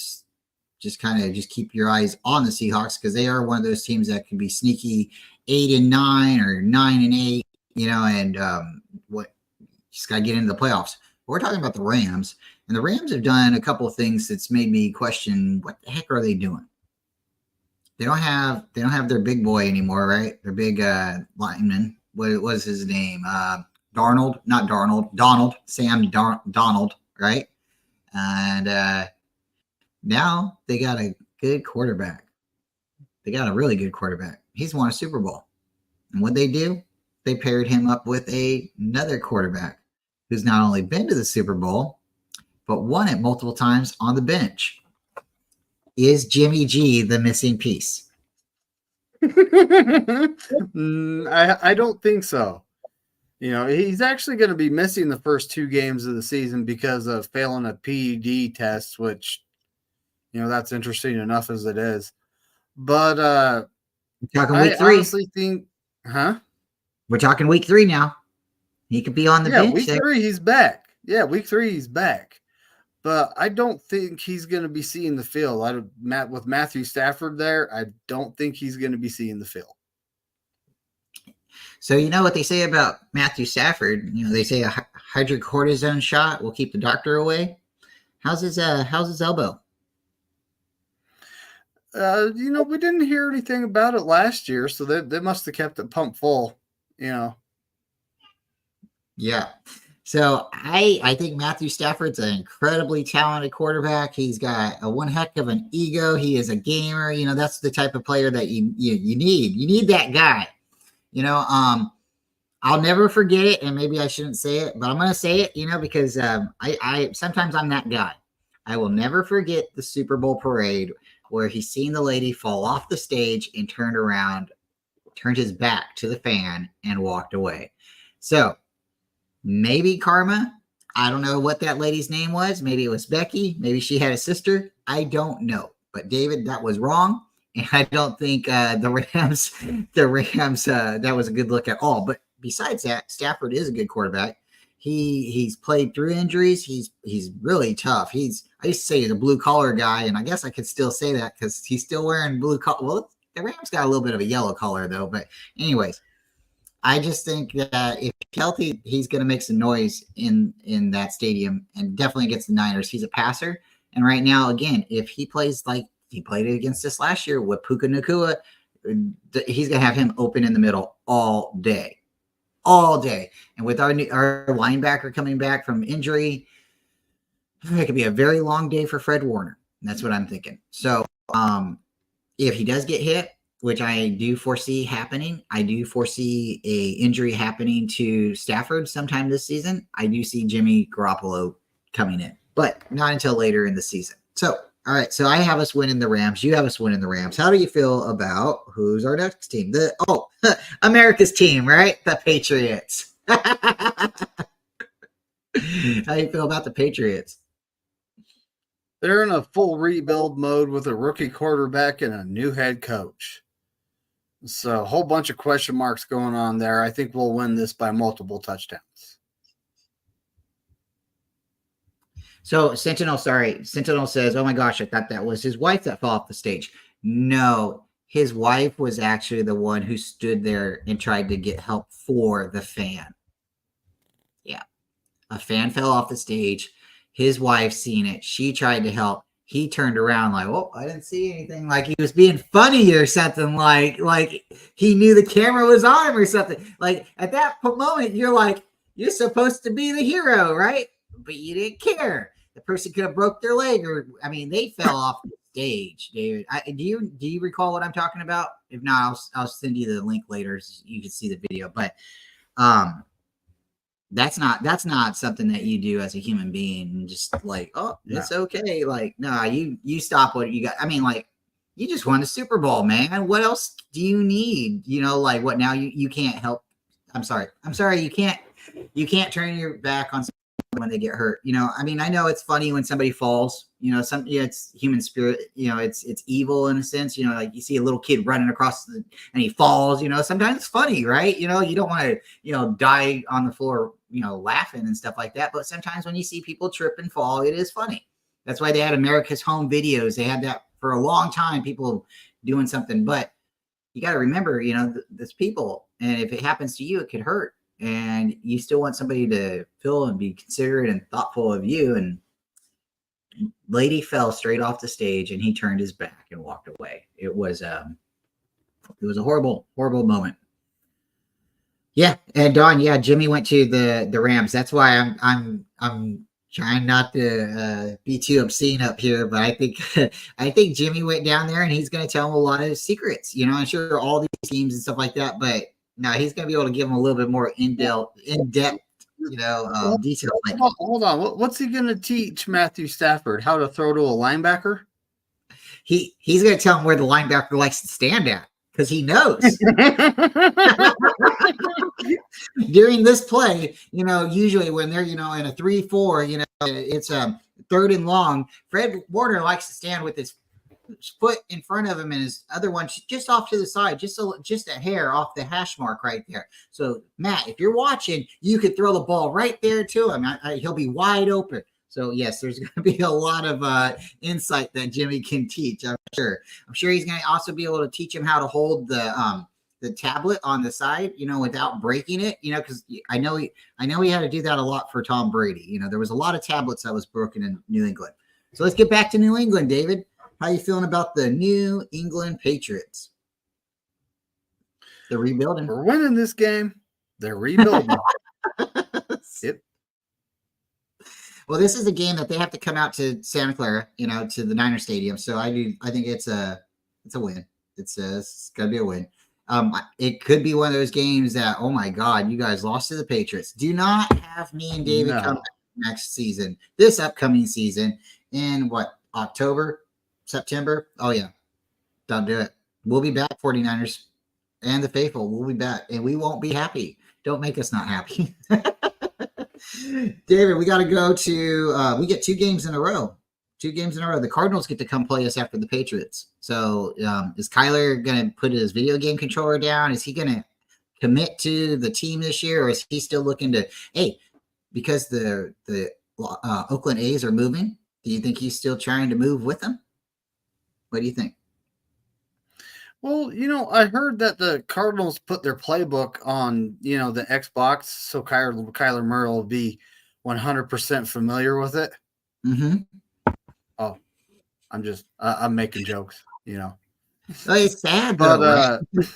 just keep your eyes on the Seahawks because they are one of those teams that can be sneaky 8-9 or 9-8, just got to get into the playoffs. But we're talking about the Rams, and the Rams have done a couple of things that's made me question what the heck are they doing? They don't have their big boy anymore, right? Their big lineman. What was his name? Donald, Sam Donald, right? And now they got a good quarterback. They got a really good quarterback. He's won a Super Bowl. And what they do, they paired him up with another quarterback who's not only been to the Super Bowl, but won it multiple times on the bench. Is Jimmy G the missing piece? I don't think so. You know, he's actually going to be missing the first 2 games of the season because of failing a PED test, which, you know, that's interesting enough as it is. But We're talking I week 3. honestly think, huh? We're talking week 3 now. He could be on the Yeah, bench week there. 3 he's back. Yeah, week 3 he's back. But I don't think he's going to be seeing the field. With Matthew Stafford there, I don't think he's going to be seeing the field. So you know what they say about Matthew Stafford? You know, they say a hydrocortisone shot will keep the doctor away. How's his elbow? You know, we didn't hear anything about it last year, so they must have kept it pumped full, you know. Yeah. So I think Matthew Stafford's an incredibly talented quarterback. He's got one heck of an ego. He is a gamer. You know, that's the type of player that you need. You need that guy. You know, I'll never forget it, and maybe I shouldn't say it, but I'm going to say it, you know, because I sometimes I'm that guy. I will never forget the Super Bowl parade where he's seen the lady fall off the stage and turned around, turned his back to the fan and walked away. So maybe karma. I don't know what that lady's name was. Maybe it was Becky. Maybe she had a sister. I don't know. But David, that was wrong. And I don't think the Rams, that was a good look at all. But besides that, Stafford is a good quarterback. He's played through injuries. He's really tough. I used to say he's a blue collar guy, and I guess I could still say that because he's still wearing blue collar. Well, the Rams got a little bit of a yellow color though. But anyways, I just think that if healthy, he's going to make some noise in that stadium and definitely against the Niners. He's a passer, and right now, again, if he plays like he played it against us last year with Puka Nacua, he's going to have him open in the middle all day. And with our linebacker coming back from injury, it could be a very long day for Fred Warner. That's what I'm thinking. So if he does get hit, which I do foresee happening, I do foresee a injury happening to Stafford sometime this season. I do see Jimmy Garoppolo coming in, but not until later in the season. So, all right. So I have us winning the Rams. You have us winning the Rams. How do you feel about who's our next team? America's team, right? The Patriots. How do you feel about the Patriots? They're in a full rebuild mode with a rookie quarterback and a new head coach. So a whole bunch of question marks going on there. I think we'll win this by multiple touchdowns. So Sentinel says, oh my gosh, I thought that was his wife that fell off the stage. No, his wife was actually the one who stood there and tried to get help for the fan. Yeah. A fan fell off the stage. His wife seen it. She tried to help. He turned around like, oh, I didn't see anything. Like he was being funny or something. Like he knew the camera was on him or something. Like at that moment, you're like, you're supposed to be the hero, right? But you didn't care. The person could have broke their leg, or I mean, they fell off the stage, David. Do you recall what I'm talking about? If not, I'll send you the link later so you can see the video. But that's not something that you do as a human being and just like, oh, it's okay. Like, no, you stop what you got. I mean, like, you just won the Super Bowl, man. What else do you need? You know, like what now you can't help. I'm sorry. You can't turn your back on someone when they get hurt. You know, I mean, I know it's funny when somebody falls, you know, it's human spirit, you know, it's evil in a sense, you know, like you see a little kid running across and he falls, you know, sometimes it's funny, right? You know, you don't want to, you know, die on the floor, you know, laughing and stuff like that. But sometimes when you see people trip and fall, it is funny. That's why they had America's Home Videos. They had that for a long time, people doing something, but you got to remember, you know, this people, and if it happens to you, it could hurt. And you still want somebody to feel and be considerate and thoughtful of you. And lady fell straight off the stage and he turned his back and walked away. It was a horrible, horrible moment. Yeah. And Don, yeah, Jimmy went to the Rams. That's why I'm trying not to be too obscene up here, but I think Jimmy went down there and he's going to tell him a lot of secrets, you know, I'm sure all these teams and stuff like that, but no, he's going to be able to give him a little bit more in-depth, you know, detail. Hold on. What's he going to teach Matthew Stafford? How to throw to a linebacker? He's going to tell him where the linebacker likes to stand at because he knows. During this play, usually when they're, in a 3-4, it's a 3rd and long. Fred Warner likes to stand with his foot in front of him and his other one just off to the side, just a hair off the hash mark right there. So Matt, if you're watching, you could throw the ball right there to him. He'll be wide open. So yes, there's going to be a lot of insight that Jimmy can teach. I'm sure he's going to also be able to teach him how to hold the tablet on the side, without breaking it, because I know he had to do that a lot for Tom Brady. There was a lot of tablets that was broken in New England. So let's get back to New England, David. How you feeling about the New England Patriots? They're rebuilding. We're winning this game. They're rebuilding. Yep. Well, this is a game that they have to come out to Santa Clara, to the Niner Stadium. So I think it's a win. It's got to be a win. It could be one of those games that, oh my God, you guys lost to the Patriots. Do not have me and David come back next season, this upcoming season in October, September. Oh yeah. Don't do it. We'll be back, 49ers and the faithful. We'll be back and we won't be happy. Don't make us not happy. David, we got to go to, we get 2 games in a row. 2 games in a row. The Cardinals get to come play us after the Patriots. So is Kyler going to put his video game controller down? Is he going to commit to the team this year? Or is he still looking to, because the Oakland A's are moving, do you think he's still trying to move with them? What do you think? Well, I heard that the Cardinals put their playbook on, the Xbox, so Kyler Murray will be 100% familiar with it. Mm-hmm. Oh, I'm making jokes, Well, it's sad, though. But right?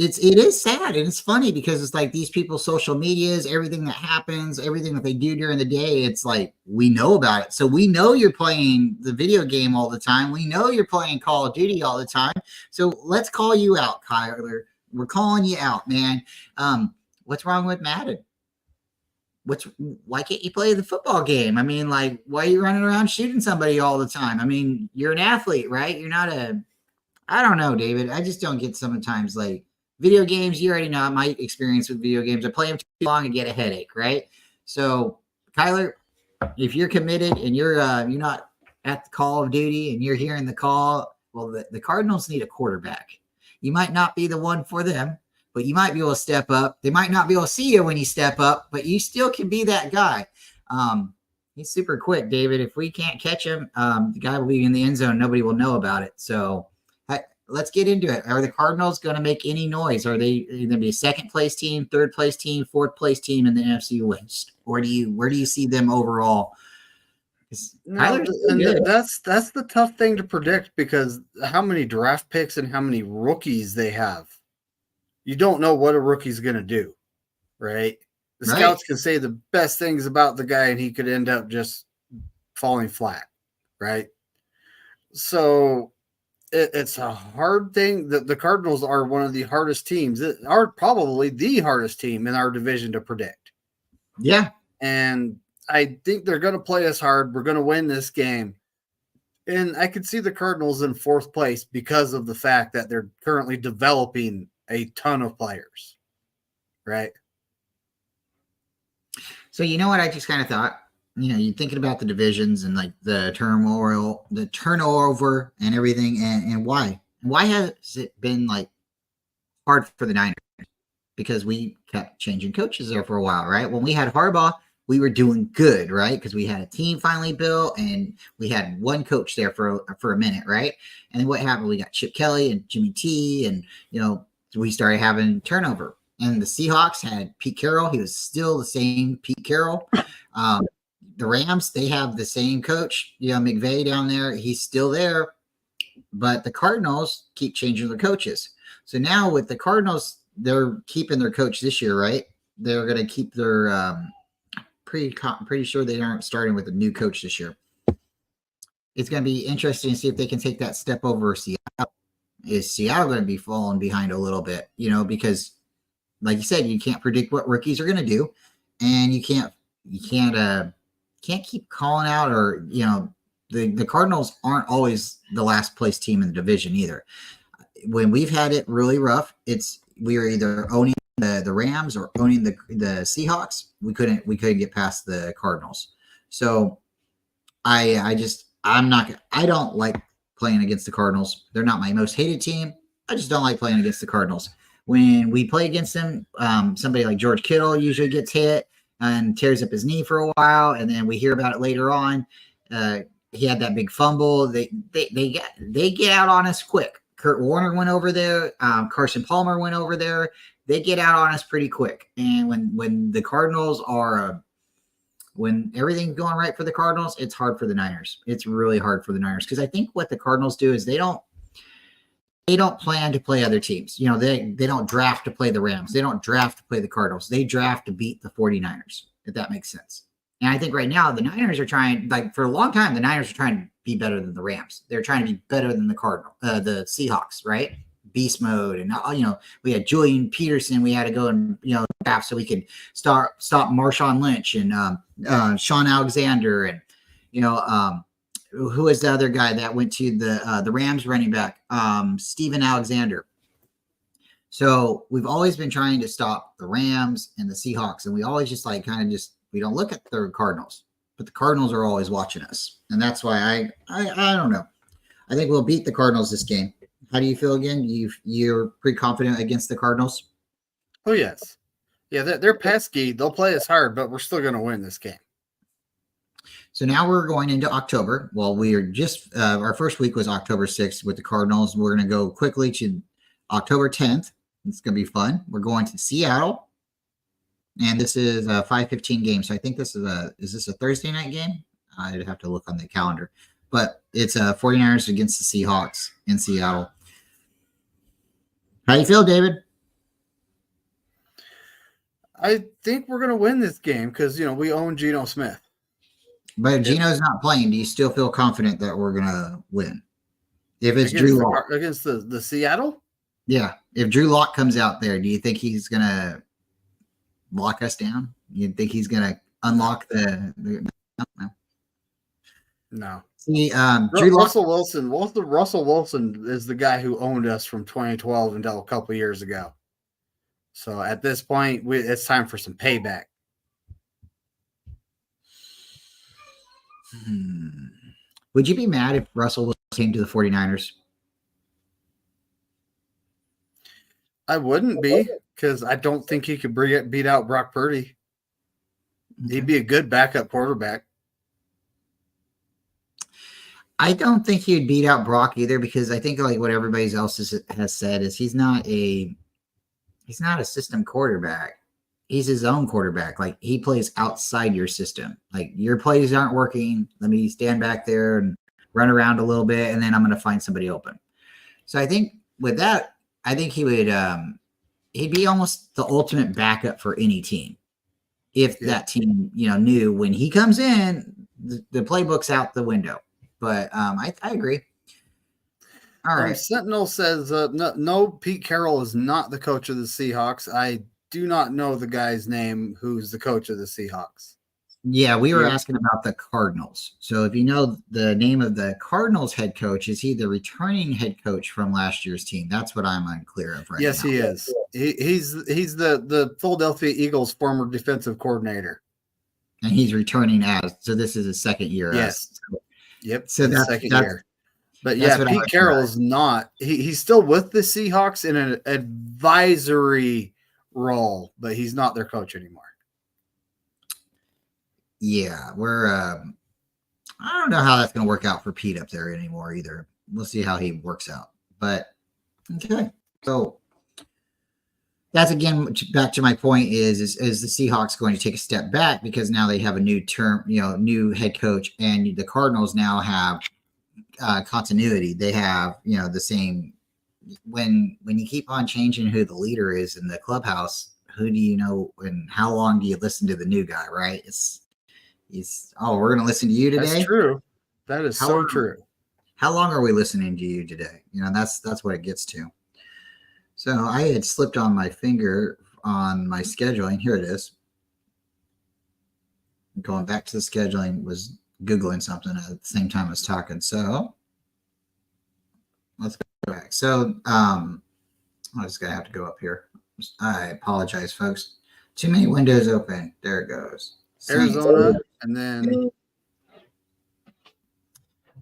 It is sad, and it's funny because it's like these people's social medias, everything that happens, everything that they do during the day, it's like we know about it. So we know you're playing the video game all the time. We know you're playing Call of Duty all the time. So let's call you out, Kyler. We're calling you out, man. What's wrong with Madden? Why can't you play the football game? I mean, like, why are you running around shooting somebody all the time? I mean, you're an athlete, right? You're not I don't know, David. I just don't get sometimes like video games. You already know my experience with video games. I play them too long and get a headache, right? So, Kyler, if you're committed and you're not at the Call of Duty and you're hearing the call, well, the Cardinals need a quarterback. You might not be the one for them, but you might be able to step up. They might not be able to see you when you step up, but you still can be that guy. He's super quick, David. If we can't catch him, the guy will be in the end zone. Nobody will know about it. So let's get into it. Are the Cardinals going to make any noise? Are they going to be a 2nd place team, 3rd place team, 4th place team in the NFC West? Or where do you see them overall? That's the tough thing to predict because how many draft picks and how many rookies they have. You don't know what a rookie's going to do, right? The scouts can say the best things about the guy and he could end up just falling flat, right? So it's a hard thing. The Cardinals are one of the hardest teams. They are probably the hardest team in our division to predict. Yeah. And I think they're going to play us hard. We're going to win this game. And I could see the Cardinals in 4th place because of the fact that they're currently developing a ton of players, right? So you know what I just kind of thought? You're thinking about the divisions and like the turmoil, the turnover and everything. And why? Why has it been like hard for the Niners? Because we kept changing coaches there for a while, right? When we had Harbaugh, we were doing good, right? Because we had a team finally built and we had one coach there for a minute, right? And then what happened? We got Chip Kelly and Jimmy T, and we started having turnover. And the Seahawks had Pete Carroll. He was still the same Pete Carroll. The Rams, they have the same coach, McVay down there. He's still there. But the Cardinals keep changing their coaches. So now with the Cardinals, they're keeping their coach this year, right? They're going to keep their pretty sure they aren't starting with a new coach this year. It's going to be interesting to see if they can take that step over Seattle. Is Seattle going to be falling behind a little bit, because like you said, you can't predict what rookies are going to do, and you can't keep calling out, or the Cardinals aren't always the last place team in the division either. When we've had it really rough, we are either owning the Rams or owning the Seahawks, we couldn't get past the Cardinals. So I don't like playing against the Cardinals. They're not my most hated team. I just don't like playing against the Cardinals. When we play against them, somebody like George Kittle usually gets hit and tears up his knee for a while, and then we hear about it later on. He had that big fumble. They get out on us quick. Kurt Warner went over there. Carson Palmer went over there. They get out on us pretty quick. And when the Cardinals are when everything's going right for the Cardinals, it's hard for the Niners. It's really hard for the Niners because I think what the Cardinals do is they don't plan to play other teams. You know, they don't draft to play the Rams. They don't draft to play the Cardinals. They draft to beat the 49ers, if that makes sense. And I think right now the Niners are trying, like for a long time, the Niners are trying to be better than the Rams. They're trying to be better than the the Seahawks, right? Beast mode. And, we had Julian Peterson. We had to go and, draft so we could stop Marshawn Lynch and Sean Alexander. And, who is the other guy that went to the Rams running back? Steven Alexander. So we've always been trying to stop the Rams and the Seahawks. And we always just we don't look at the Cardinals, but the Cardinals are always watching us. And that's why I don't know. I think we'll beat the Cardinals this game. How do you feel again? You're pretty confident against the Cardinals? Oh, yes. Yeah, they're pesky. They'll play us hard, but we're still going to win this game. So now we're going into October. Well, we are just our first week was October 6th with the Cardinals. We're going to go quickly to October 10th. It's going to be fun. We're going to Seattle. And this is a 5:15 game. So I think this is a Thursday night game? I'd have to look on the calendar. But it's 49ers against the Seahawks in Seattle. How do you feel, David? I think we're going to win this game because, we own Geno Smith. But if Geno's not playing, do you still feel confident that we're going to win? If it's Drew Lock. Against the Seattle? Yeah. If Drew Lock comes out there, do you think he's going to lock us down? You think he's going to unlock the No. See, Russell Wilson is the guy who owned us from 2012 until a couple years ago. So at this point, it's time for some payback. Would you be mad if Russell Wilson came to the 49ers? I wouldn't be because I don't think he could beat out Brock Purdy. Okay. He'd be a good backup quarterback. I don't think he'd beat out Brock either because I think like what everybody else has said is he's not a system quarterback. He's his own quarterback. Like he plays outside your system. Like your plays aren't working. Let me stand back there and run around a little bit, and then I'm going to find somebody open. So I think with that, I think he would he'd be almost the ultimate backup for any team. If that team, knew when he comes in, the playbook's out the window. But I agree. All right. Sentinel says, no, Pete Carroll is not the coach of the Seahawks. I do not know the guy's name who's the coach of the Seahawks. Yeah, we were asking about the Cardinals. So if you know the name of the Cardinals head coach, is he the returning head coach from last year's team? That's what I'm unclear of right now. Yes, he is. He's the Philadelphia Eagles former defensive coordinator. And he's returning so this is his second year. Yes. Yep. So that's second year. But yeah, Pete Carroll is not. He's still with the Seahawks in an advisory role, but he's not their coach anymore. Yeah, I don't know how that's going to work out for Pete up there anymore either. We'll see how he works out. But okay, so that's again back to my point is the Seahawks going to take a step back because now they have a new head coach, and the Cardinals now have continuity. They have the same. When you keep on changing who the leader is in the clubhouse, who do you know and how long do you listen to the new guy? Right? We're going to listen to you today. That's true. That is so true. How long are we listening to you today? That's what it gets to. So I had slipped on my finger on my scheduling. Here it is. Going back to the scheduling, was Googling something at the same time I was talking. So let's go back. So I'm just going to have to go up here. I apologize, folks. Too many windows open. There it goes. Arizona, and then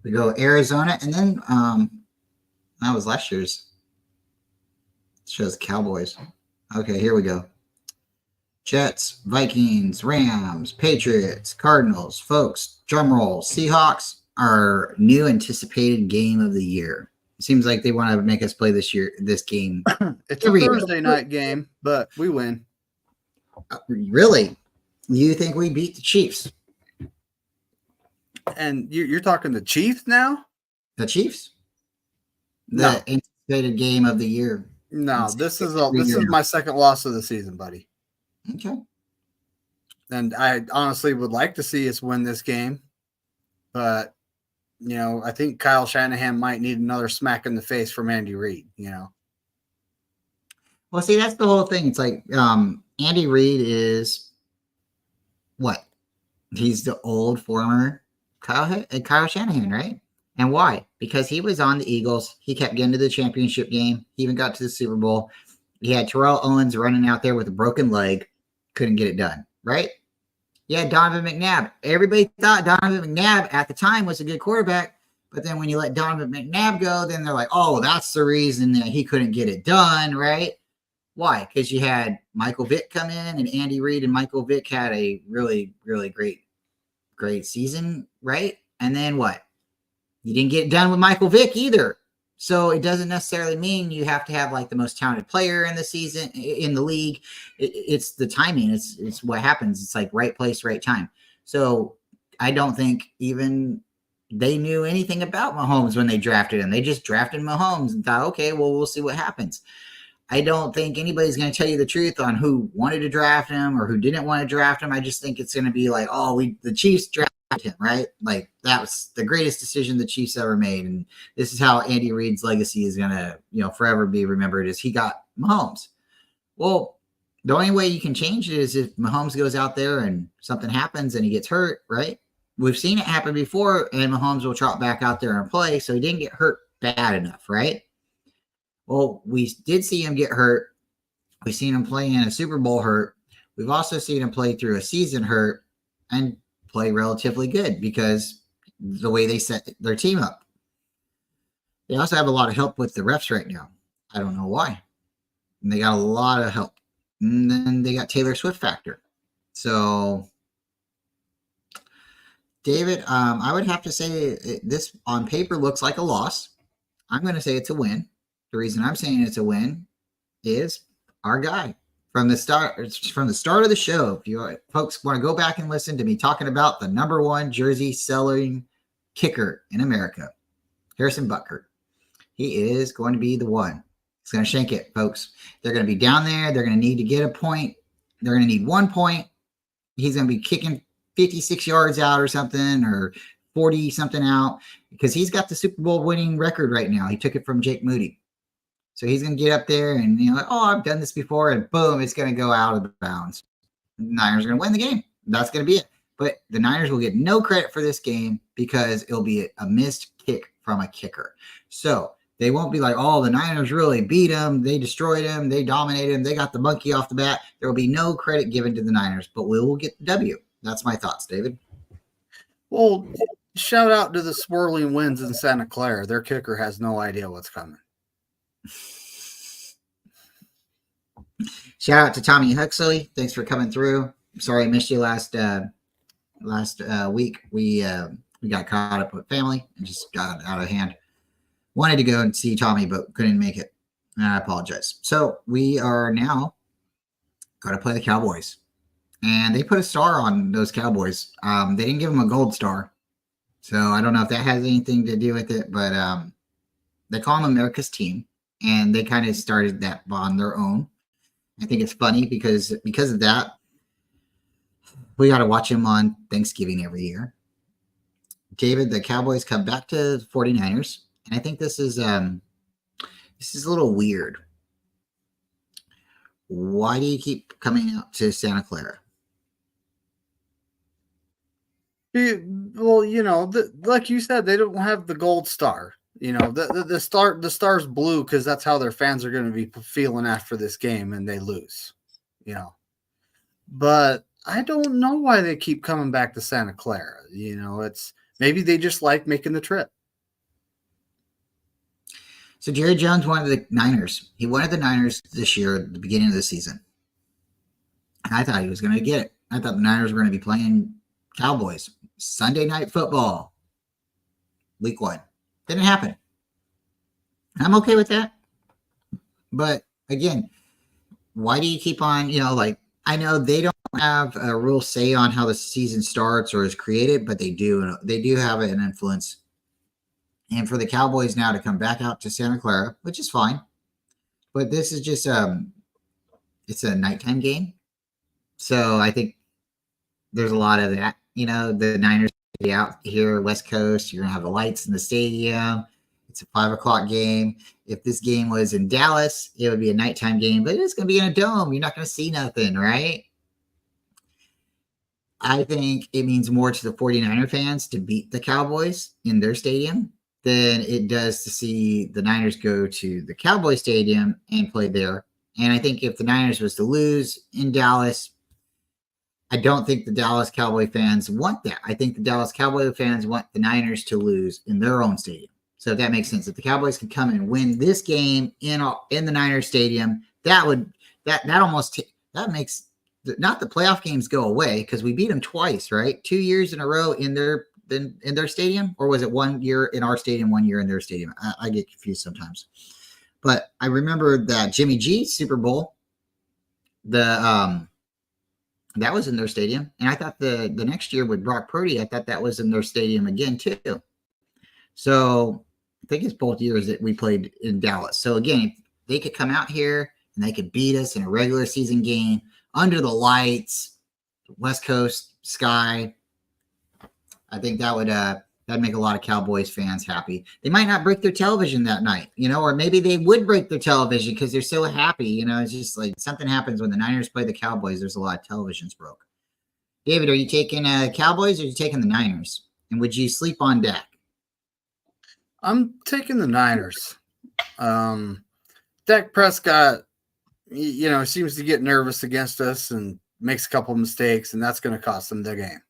We go Arizona, and then that was last year's. It shows Cowboys. Okay, here we go. Jets, Vikings, Rams, Patriots, Cardinals. Folks, drum roll. Seahawks, our new anticipated game of the year. It seems like they want to make us play this game. it's a Thursday night game, but we win. Really? You think we beat the Chiefs? And you're talking the Chiefs now? The Chiefs? No. The anticipated game of the year. No, this is my second loss of the season, buddy. Okay. And I honestly would like to see us win this game, but I think Kyle Shanahan might need another smack in the face from Andy Reid. Well, see, that's the whole thing. It's like Andy Reid is what? He's the old former Kyle Shanahan, right? And why? Because he was on the Eagles. He kept getting to the championship game. He even got to the Super Bowl. He had Terrell Owens running out there with a broken leg. Couldn't get it done, right? Yeah, Donovan McNabb. Everybody thought Donovan McNabb at the time was a good quarterback. But then when you let Donovan McNabb go, then they're like, oh, that's the reason that he couldn't get it done, right? Why? Because you had Michael Vick come in, and Andy Reid and Michael Vick had a really, really great season, right? And then what? You didn't get it done with Michael Vick either. So it doesn't necessarily mean you have to have like the most talented player in the season, in the league. It's the timing. It's what happens. It's like right place, right time. So I don't think even they knew anything about Mahomes when they drafted him. They just drafted Mahomes and thought, okay, well, we'll see what happens. I don't think anybody's going to tell you the truth on who wanted to draft him or who didn't want to draft him. I just think it's going to be like, oh, the Chiefs drafted him, right? Like that was the greatest decision the Chiefs ever made. And this is how Andy Reid's legacy is going to, forever be remembered, is he got Mahomes. Well, the only way you can change it is if Mahomes goes out there and something happens and he gets hurt, right? We've seen it happen before, and Mahomes will trot back out there and play. So he didn't get hurt bad enough, right? Well, we did see him get hurt. We've seen him play in a Super Bowl hurt. We've also seen him play through a season hurt and play relatively good because the way they set their team up. They also have a lot of help with the refs right now. I don't know why. And they got a lot of help. And then they got Taylor Swift factor. So, David, I would have to say this on paper looks like a loss. I'm going to say it's a win. The reason I'm saying it's a win is our guy from the start of the show. If you folks want to go back and listen to me talking about the number one jersey selling kicker in America, Harrison Butker, he is going to be the one. He's going to shank it, folks. They're going to be down there. They're going to need to get a point. They're going to need 1 point. He's going to be kicking 56 yards out or something, or 40 something out, because he's got the Super Bowl winning record right now. He took it from Jake Moody. So he's going to get up there and, I've done this before, and boom, it's going to go out of bounds. The Niners are going to win the game. That's going to be it. But the Niners will get no credit for this game because it'll be a missed kick from a kicker. So they won't be like, oh, the Niners really beat them. They destroyed him. They dominated him. They got the monkey off the bat. There will be no credit given to the Niners, but we will get the W. That's my thoughts, David. Well, shout out to the Swirling Winds in Santa Clara. Their kicker has no idea what's coming. Shout out to Tommy Huxley. Thanks for coming through. Sorry I missed you last week. We got caught up with family and just got out of hand. Wanted to go and see Tommy, but couldn't make it. And I apologize. So we are now going to play the Cowboys. And they put a star on those Cowboys. They didn't give them a gold star. So I don't know if that has anything to do with it, but they call them America's team. And they kind of started that on their own. I think it's funny because of that, we got to watch them on Thanksgiving every year. David, the Cowboys come back to the 49ers. And I think this is a little weird. Why do you keep coming out to Santa Clara? Well, like you said, they don't have the gold star. You know, the star's blue because that's how their fans are going to be feeling after this game, and they lose. You know, but I don't know why they keep coming back to Santa Clara. You know, it's maybe they just like making the trip. So Jerry Jones wanted the Niners. He wanted the Niners this year at the beginning of the season. And I thought he was going to get it. I thought the Niners were going to be playing Cowboys Sunday Night Football, week 1. Didn't happen. I'm okay with that. But again, why do you keep on, like, I know they don't have a real say on how the season starts or is created, but they do. They do have an influence. And for the Cowboys now to come back out to Santa Clara, which is fine. But this is just, it's a nighttime game. So I think there's a lot of that. The Niners be out here, West Coast. You're going to have the lights in the stadium. It's a 5:00 game. If this game was in Dallas, it would be a nighttime game, but it's going to be in a dome. You're not going to see nothing, right? I think it means more to the 49er fans to beat the Cowboys in their stadium than it does to see the Niners go to the Cowboy Stadium and play there. And I think if the Niners was to lose in Dallas, I don't think the Dallas Cowboy fans want that. I think the Dallas Cowboy fans want the Niners to lose in their own stadium. So if that makes sense, if the Cowboys could come and win this game in the Niners Stadium, that makes not the playoff games go away because we beat them twice, right? 2 years in a row in their stadium, or was it 1 year in our stadium, 1 year in their stadium? I get confused sometimes. But I remember that Jimmy G Super Bowl, that was in their stadium, and I thought the next year with Brock Purdy, I thought that was in their stadium again too. So I think it's both years that we played in Dallas. So again, if they could come out here and they could beat us in a regular season game under the lights, West Coast sky, I think that would that'd make a lot of Cowboys fans happy. They might not break their television that night, or maybe they would break their television because they're so happy. It's just like something happens when the Niners play the Cowboys. There's a lot of televisions broke. David, are you taking Cowboys or are you taking the Niners? And would you sleep on Dak? I'm taking the Niners. Dak Prescott, seems to get nervous against us and makes a couple of mistakes, and that's going to cost them the game.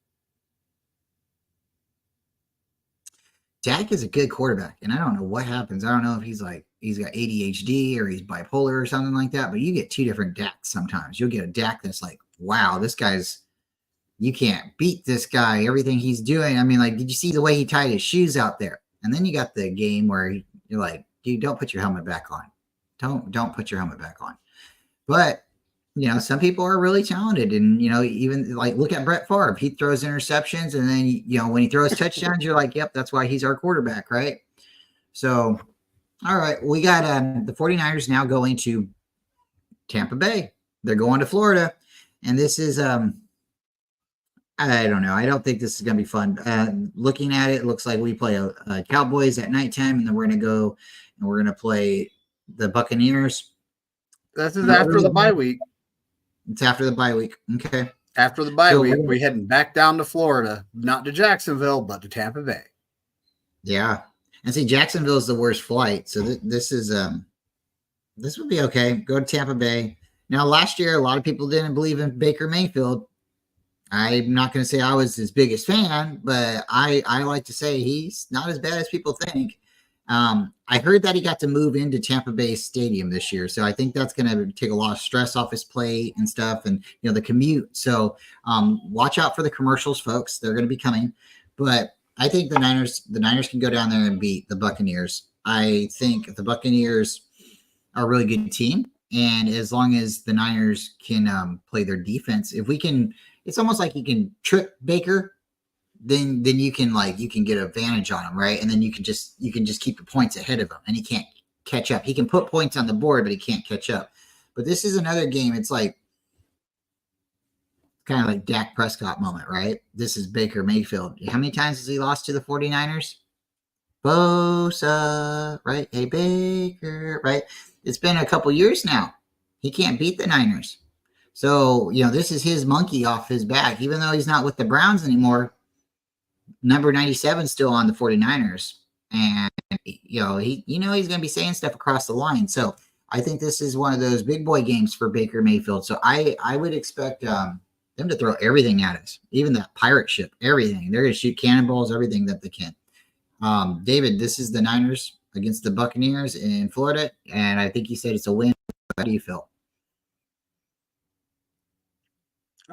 Dak is a good quarterback, and I don't know what happens. I don't know if he's got ADHD or he's bipolar or something like that, but you get two different Daks sometimes. You'll get a Dak that's like, wow, you can't beat this guy, everything he's doing. I mean, like, did you see the way he tied his shoes out there? And then you got the game where you're like, dude, don't put your helmet back on. Don't put your helmet back on. But, some people are really talented. And, even like look at Brett Favre. He throws interceptions. And then, when he throws touchdowns, you're like, yep, that's why he's our quarterback, right? So, all right, we got the 49ers now going to Tampa Bay. They're going to Florida. And this is I don't know. I don't think this is going to be fun. Looking at it, it looks like we play Cowboys at nighttime, and then we're going to go and we're going to play the Buccaneers. This is after the bye week. It's after the bye week. Okay. After the bye week, we're heading back down to Florida, not to Jacksonville, but to Tampa Bay. Yeah. And see, Jacksonville is the worst flight. So this would be okay. Go to Tampa Bay. Now, last year, a lot of people didn't believe in Baker Mayfield. I'm not going to say I was his biggest fan, but I like to say he's not as bad as people think. I heard that he got to move into Tampa Bay Stadium this year. So I think that's going to take a lot of stress off his plate and stuff and, the commute. So watch out for the commercials, folks. They're going to be coming. But I think the Niners can go down there and beat the Buccaneers. I think the Buccaneers are a really good team. And as long as the Niners can play their defense, it's almost like you can trick Baker, then you can get advantage on him, right? And then you can just keep the points ahead of him, and he can't catch up. He can put points on the board, but he can't catch up. But this is another game. It's like kind of like Dak Prescott moment, right? This is Baker Mayfield. How many times has he lost to the 49ers? Bosa, right? Hey, Baker, right? It's been a couple years now. He can't beat the Niners. So, this is his monkey off his back. Even though he's not with the Browns anymore, number 97 is still on the 49ers. and he's going to be saying stuff across the line. So I think this is one of those big boy games for Baker Mayfield. So I would expect them to throw everything at us, even that pirate ship, everything. They're going to shoot cannonballs, everything that they can. David, this is the Niners against the Buccaneers in Florida, and I think you said it's a win. How do you feel?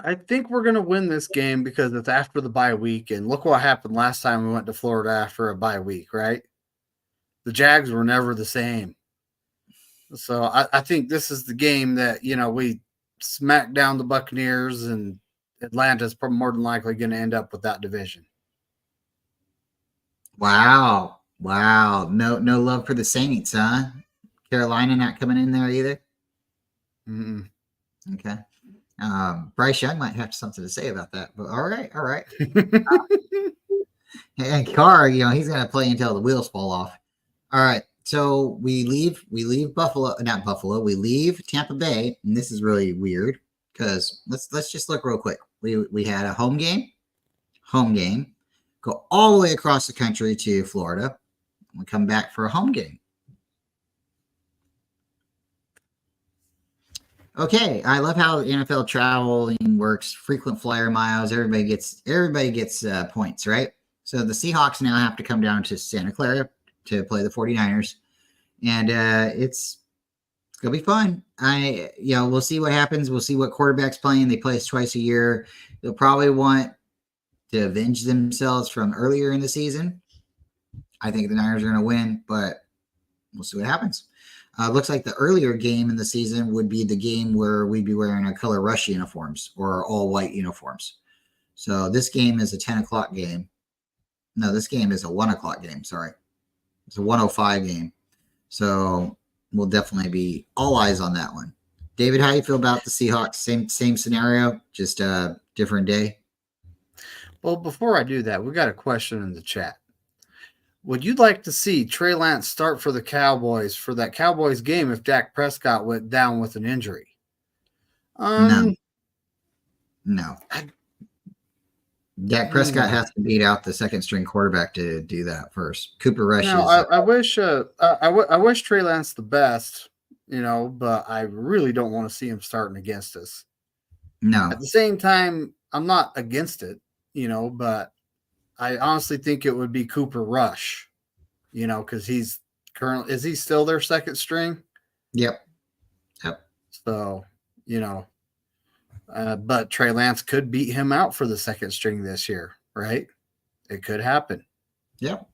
I think we're going to win this game because it's after the bye week, and look what happened last time we went to Florida after a bye week, right? The Jags were never the same. So I think this is the game that, we smack down the Buccaneers, and Atlanta's probably more than likely going to end up with that division. Wow. No love for the Saints, huh? Carolina not coming in there either? Mm-mm. Okay. Bryce Young might have something to say about that, but all right. And Carr, he's going to play until the wheels fall off. All right. So we leave not Buffalo. We leave Tampa Bay, and this is really weird because let's just look real quick. We had a home game, go all the way across the country to Florida. We come back for a home game. Okay, I love how NFL traveling works. Frequent flyer miles. Everybody gets points, right? So the Seahawks now have to come down to Santa Clara to play the 49ers, and it's gonna be fun. We'll see what happens. We'll see what quarterback's playing. They play us twice a year. They'll probably want to avenge themselves from earlier in the season. I think the Niners are going to win, but we'll see what happens. Looks like the earlier game in the season would be the game where we'd be wearing our color rush uniforms or all white uniforms. So this game is a 10 o'clock game. No, this game is a 1 o'clock game. Sorry. It's a 1:05 game. So we'll definitely be all eyes on that one. David, how you feel about the Seahawks? Same scenario, just a different day. Well, before I do that, we got a question in the chat. Would you like to see Trey Lance start for the Cowboys for that Cowboys game if Dak Prescott went down with an injury? No. Dak Prescott has to beat out the second string quarterback to do that first. Cooper Rush. No, I wish Trey Lance the best, but I really don't want to see him starting against us. No. At the same time, I'm not against it, but I honestly think it would be Cooper Rush, because is he still their second string? Yep. So, but Trey Lance could beat him out for the second string this year, right? It could happen. Yep.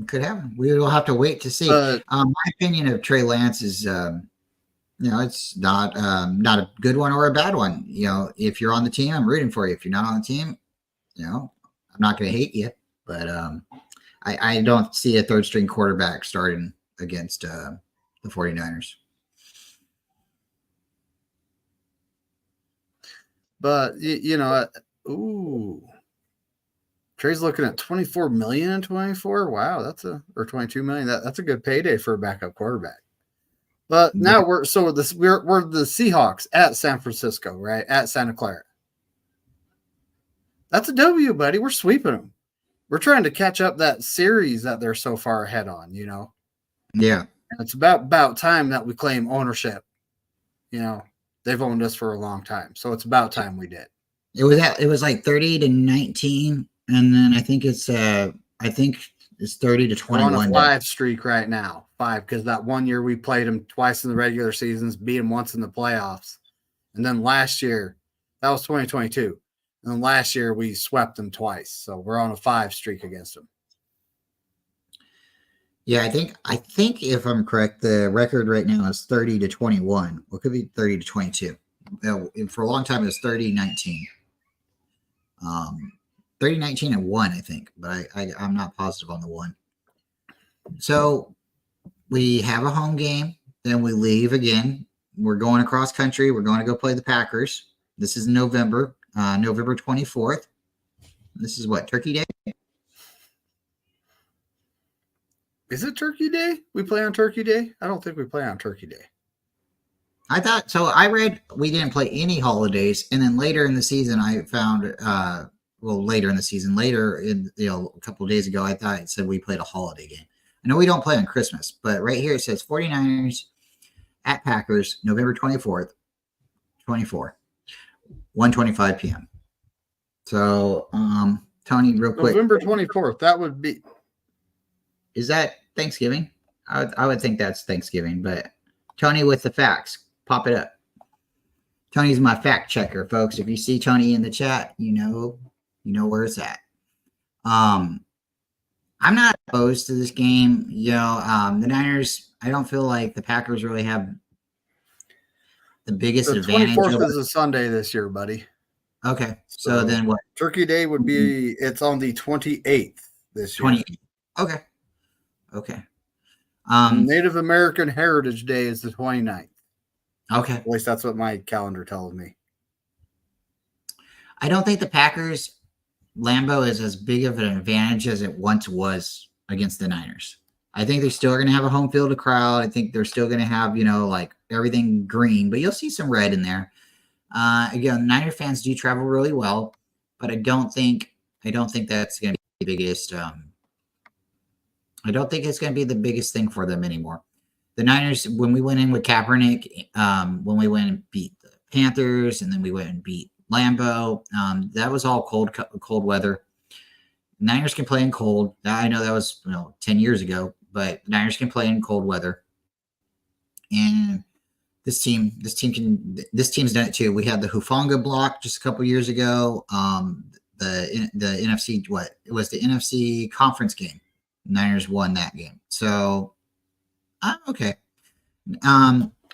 It could happen. We will have to wait to see. My opinion of Trey Lance is, it's not a good one or a bad one. If you're on the team, I'm rooting for you. If you're not on the team, I'm not going to hate you, but I don't see a third string quarterback starting against the 49ers. But Trey's looking at $24 million in 24. Wow, or $22 million. That's a good payday for a backup quarterback. But now we're the Seahawks at San Francisco, right? At Santa Clara. That's a W, buddy. We're sweeping them. We're trying to catch up that series that they're so far ahead on, Yeah. And it's about time that we claim ownership. They've owned us for a long time. So it's about time we did. It was like 30-19. And then I think it's 30-21. We're on a 5 streak right now. 5, because that one year we played them twice in the regular seasons, beat them once in the playoffs. And then last year, that was 2022. And then last year we swept them twice. So we're on a 5 streak against them. Yeah, I think if I'm correct, the record right now is 30-21. Well, it could be 30-22. For a long time, it was 30-19. 30-19 and 1, I think, but I'm not positive on the 1. So we have a home game, then we leave again. We're going across country. We're going to go play the Packers. This is November 24th. This is what, Turkey Day? Is it Turkey Day? We play on Turkey Day? I don't think we play on Turkey Day. I thought so. I read we didn't play any holidays, and then later in the season, I found later in a couple of days ago, I thought it said we played a holiday game. I know we don't play on Christmas, but right here it says 49ers at Packers, November 24th, 24, 1:25 p.m. So, Tony, real quick. November 24th. That would be. Is that Thanksgiving? I would think that's Thanksgiving, but Tony with the facts, pop it up. Tony's my fact checker, folks. If you see Tony in the chat, you know where it's at. I'm not opposed to this game. The Niners, I don't feel like the Packers really have the biggest The advantage. 24th is a Sunday this year, buddy. Okay. So then what? Turkey Day would be, it's on the 28th this year. 28th. Okay. Native American Heritage Day is the 29th. Okay. At least that's what my calendar tells me. I don't think the Packers Lambeau is as big of an advantage as it once was against the Niners. I think they're still going to have a home field crowd. I think they're still going to have, like everything green, but you'll see some red in there. Again, Niner fans do travel really well, but I don't think that's going to be the biggest. I don't think it's going to be the biggest thing for them anymore. The Niners, when we went in with Kaepernick, when we went and beat the Panthers, and then we went and beat Lambeau, that was all cold weather. Niners can play in cold. I know that was 10 years ago, but Niners can play in cold weather. And this team's done it too. We had the Hufanga block just a couple years ago. The NFC, it was the NFC conference game. Niners won that game. So I'm okay.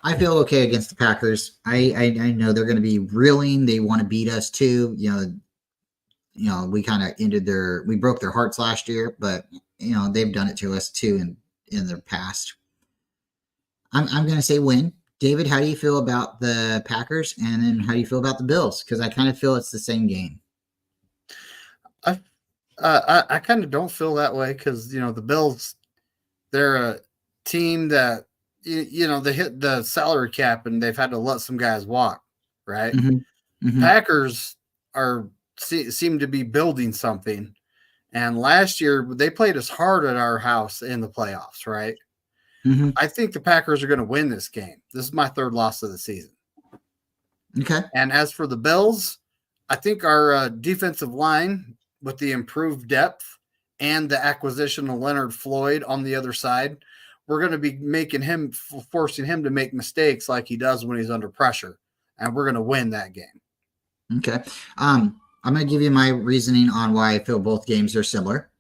I feel okay against the Packers. I know they're going to be reeling. They want to beat us too. We kind of we broke their hearts last year, but they've done it to us too in their past. I'm going to say win. David, how do you feel about the Packers? And then how do you feel about the Bills? Because I kind of feel it's the same game. I kind of don't feel that way because, the Bills, they're a team that, they hit the salary cap and they've had to let some guys walk, right? Mm-hmm. Mm-hmm. Packers seem to be building something. And last year, they played us hard at our house in the playoffs, right? Mm-hmm. I think the Packers are going to win this game. This is my third loss of the season. Okay. And as for the Bills, I think our defensive line, with the improved depth and the acquisition of Leonard Floyd on the other side, we're going to be forcing him to make mistakes like he does when he's under pressure. And we're going to win that game. Okay. I'm going to give you my reasoning on why I feel both games are similar.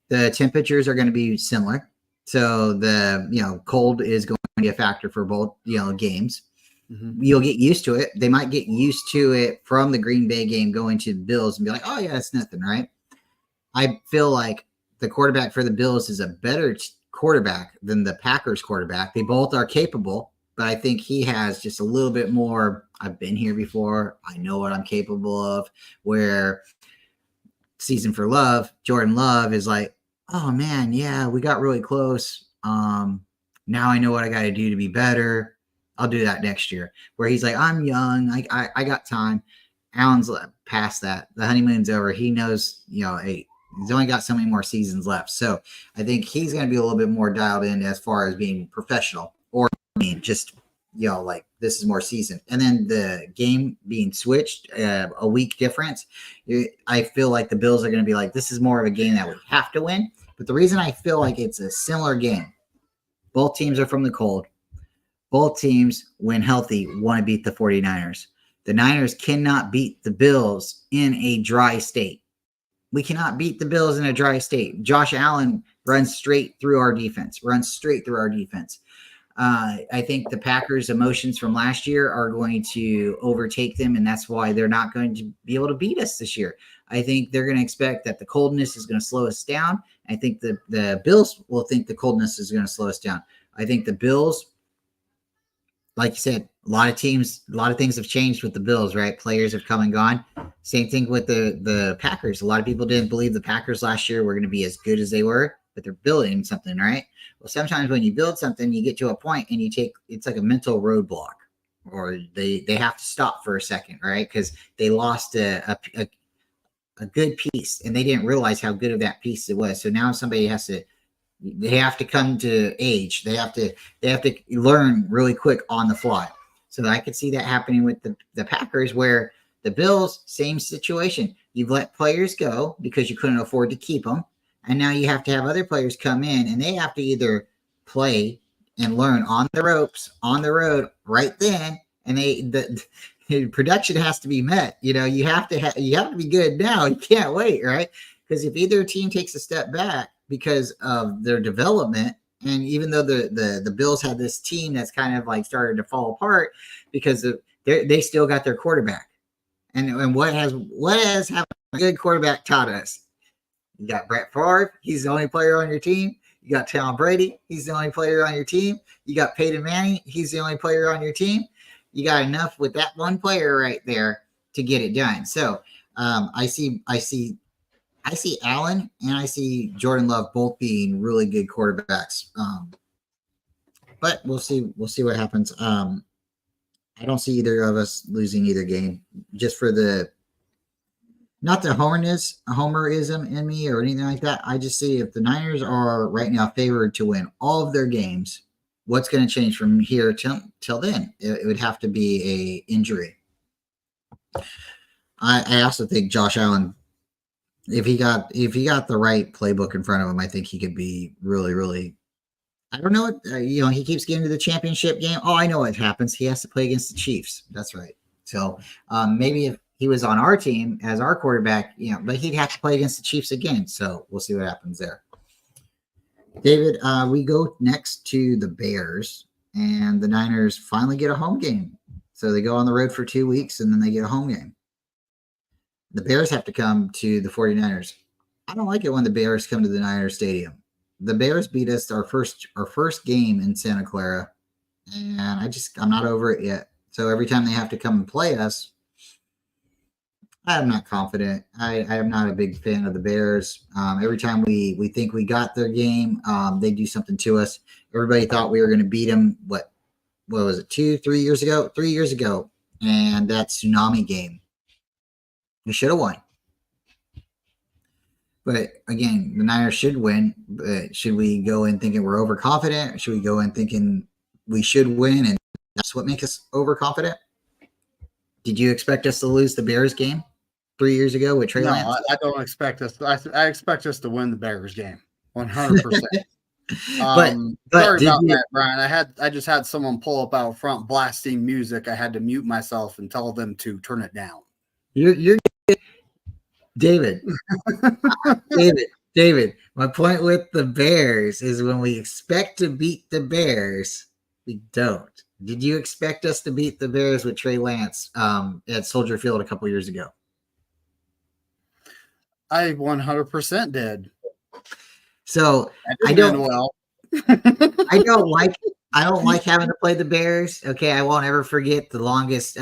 The temperatures are going to be similar. So the, cold is going to be a factor for both, games. Mm-hmm. You'll get used to it. They might get used to it from the Green Bay game going to the Bills and be like, oh yeah, it's nothing, right? I feel like the quarterback for the Bills is a better quarterback than the Packers quarterback. They both are capable, but I think he has just a little bit more. I've been here before. I know what I'm capable of. Where season for Love, Jordan Love is like, oh man, yeah, we got really close. Now I know what I got to do to be better. I'll do that next year. Where he's like, I'm young. I got time. Allen's past that. The honeymoon's over. He knows, he's only got so many more seasons left. So I think he's going to be a little bit more dialed in as far as being professional or just, like this is more season. And then the game being switched, a week difference. I feel like the Bills are going to be like, this is more of a game that we have to win. But the reason I feel like it's a similar game, both teams are from the cold. Both teams, when healthy, want to beat the 49ers. The Niners cannot beat the Bills in a dry state. We cannot beat the Bills in a dry state. Josh Allen runs straight through our defense. I think the Packers' emotions from last year are going to overtake them, and that's why they're not going to be able to beat us this year. I think they're going to expect that the coldness is going to slow us down. I think the Bills will think the coldness is going to slow us down. I think the Bills, like you said, a lot of things have changed with the Bills, right? Players have come and gone. Same thing with the Packers. A lot of people didn't believe the Packers last year were going to be as good as they were, but they're building something, right? Well, sometimes when you build something, you get to a point and it's like a mental roadblock, or they have to stop for a second, right? Because they lost a good piece and they didn't realize how good of that piece it was. So now somebody has to They have to come to age. They have to learn really quick on the fly. So I could see that happening with the Packers, where the Bills, same situation. You've let players go because you couldn't afford to keep them, and now you have to have other players come in, and they have to either play and learn on the ropes on the road right then, and the production has to be met. You have to be good now. You can't wait, right? Because if either team takes a step back because of their development, and even though the Bills had this team that's kind of like started to fall apart because they still got their quarterback, and what has having a good quarterback taught us? You got Brett Favre, he's the only player on your team. You got Tom Brady, he's the only player on your team. You got Peyton Manning, he's the only player on your team. You got enough with that one player right there to get it done. So I see Allen and I see Jordan Love both being really good quarterbacks. But we'll see what happens. I don't see either of us losing either game, just for not the homerism in me or anything like that. I just see if the Niners are right now favored to win all of their games, what's going to change from here till then? It would have to be a injury. I also think Josh Allen, if he got the right playbook in front of him, I think he could be really, really. I don't know. He keeps getting to the championship game. Oh, I know what happens. He has to play against the Chiefs. That's right. So maybe if he was on our team as our quarterback, but he'd have to play against the Chiefs again. So we'll see what happens there. David, we go next to the Bears, and the Niners finally get a home game. So they go on the road for 2 weeks, and then they get a home game. The Bears have to come to the 49ers. I don't like it when the Bears come to the Niners Stadium. The Bears beat us our first game in Santa Clara, and I'm not over it yet. So every time they have to come and play us, I'm not confident. I am not a big fan of the Bears. Every time we think we got their game, they do something to us. Everybody thought we were going to beat them. What was it? 3 years ago? 3 years ago, and that tsunami game. We should have won. But again, the Niners should win. But should we go in thinking we're overconfident? Or should we go in thinking we should win, and that's what makes us overconfident? Did you expect us to lose the Bears game 3 years ago with Trey Lance? No, I don't expect us. I expect us to win the Bears game, 100%. Sorry about that, Brian. I just had someone pull up out front blasting music. I had to mute myself and tell them to turn it down. You're David. David. My point with the Bears is when we expect to beat the Bears, we don't. Did you expect us to beat the Bears with Trey Lance at Soldier Field a couple years ago? I 100% did. So I don't like having to play the Bears. Okay, I won't ever forget the longest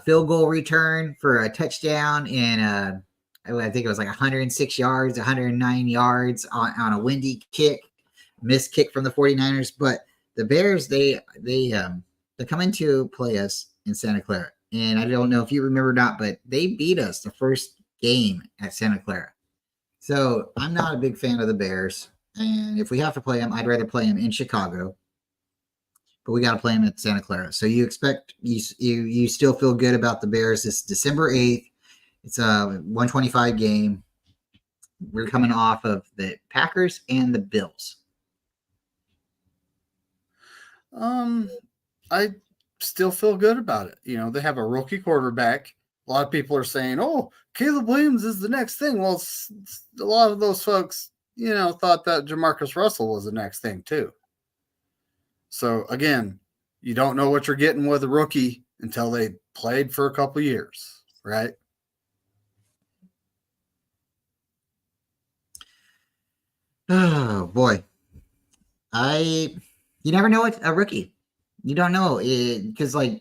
field goal return for a touchdown in I think it was like 106 yards, 109 yards on a windy kick, missed kick from the 49ers. But the Bears, they come in to play us in Santa Clara. And I don't know if you remember or not, but they beat us the first game at Santa Clara. So I'm not a big fan of the Bears. And if we have to play them, I'd rather play them in Chicago. But we got to play them at Santa Clara. So you still feel good about the Bears. It's December 8th. It's a 125 game. We're coming off of the Packers and the Bills. I still feel good about it. They have a rookie quarterback. A lot of people are saying, "Oh, Caleb Williams is the next thing." Well, a lot of those folks, thought that Jamarcus Russell was the next thing too. So again, you don't know what you're getting with a rookie until they played for a couple of years, right? Oh boy, you never know what a rookie. You don't know because look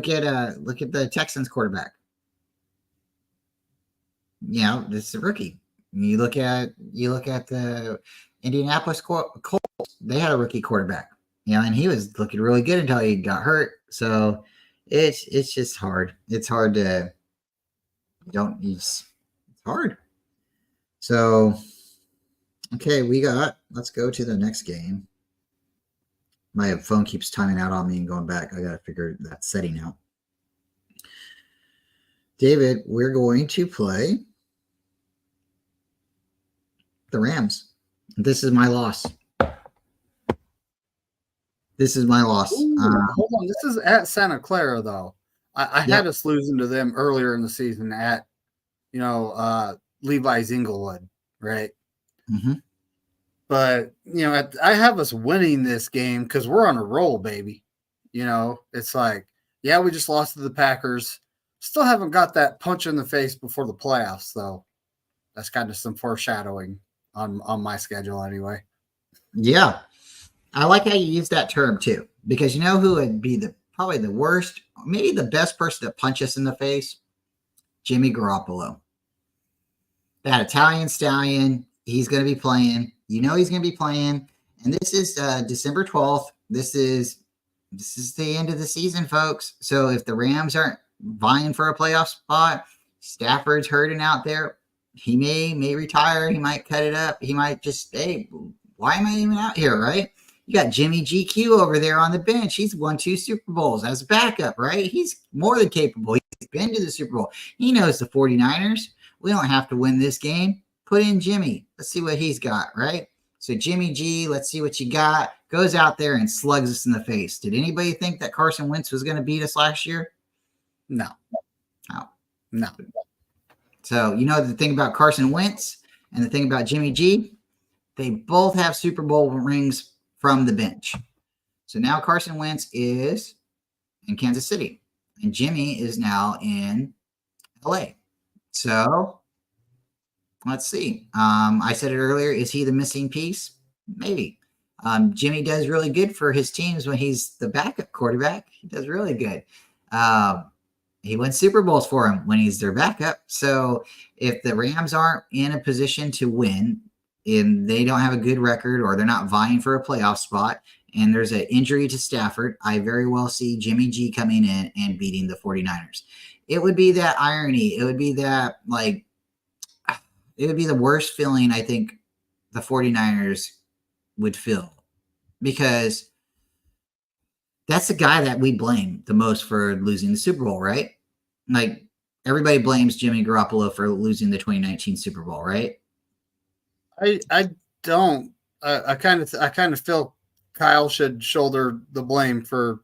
at the Texans quarterback. This is a rookie. You look at the Indianapolis Colts. They had a rookie quarterback. And he was looking really good until he got hurt. So it's just hard. It's hard to it's hard. So Okay, let's go to the next game. My phone keeps timing out on me and going back. I got to figure that setting out. David, we're going to play the Rams. This is my loss. Hold on. This is at Santa Clara, though. I had us losing to them earlier in the season at, Levi's Inglewood, right? Mm-hmm. But, I have us winning this game because we're on a roll, baby. It's like, yeah, we just lost to the Packers. Still haven't got that punch in the face before the playoffs, though. That's kind of some foreshadowing on my schedule anyway. Yeah. I like how you use that term too, because you know who would be probably the worst, maybe the best person to punch us in the face? Jimmy Garoppolo. That Italian stallion, he's going to be playing. He's going to be playing. And this is December 12th. This is the end of the season, folks. So if the Rams aren't vying for a playoff spot, Stafford's hurting out there. He may retire. He might cut it up. He might just, hey, why am I even out here, right? You got Jimmy GQ over there on the bench. He's won 2 Super Bowls as a backup, right? He's more than capable. He's been to the Super Bowl. He knows the 49ers. We don't have to win this game. Put in Jimmy. Let's see what he's got, right? So Jimmy G, let's see what you got. Goes out there and slugs us in the face. Did anybody think that Carson Wentz was going to beat us last year? No. No. So, the thing about Carson Wentz and the thing about Jimmy G, they both have Super Bowl rings from the bench. So now Carson Wentz is in Kansas City and Jimmy is now in LA. So let's see. I said it earlier. Is he the missing piece? Maybe. Jimmy does really good for his teams when he's the backup quarterback. He does really good. He wins Super Bowls for him when he's their backup. So if the Rams aren't in a position to win, and they don't have a good record, or they're not vying for a playoff spot, and there's an injury to Stafford, I very well see Jimmy G coming in and beating the 49ers. It would be that irony. It would be that, it would be the worst feeling I think the 49ers would feel, because that's the guy that we blame the most for losing the Super Bowl, right? Like, everybody blames Jimmy Garoppolo for losing the 2019 Super Bowl, right? I don't. I kind of feel Kyle should shoulder the blame for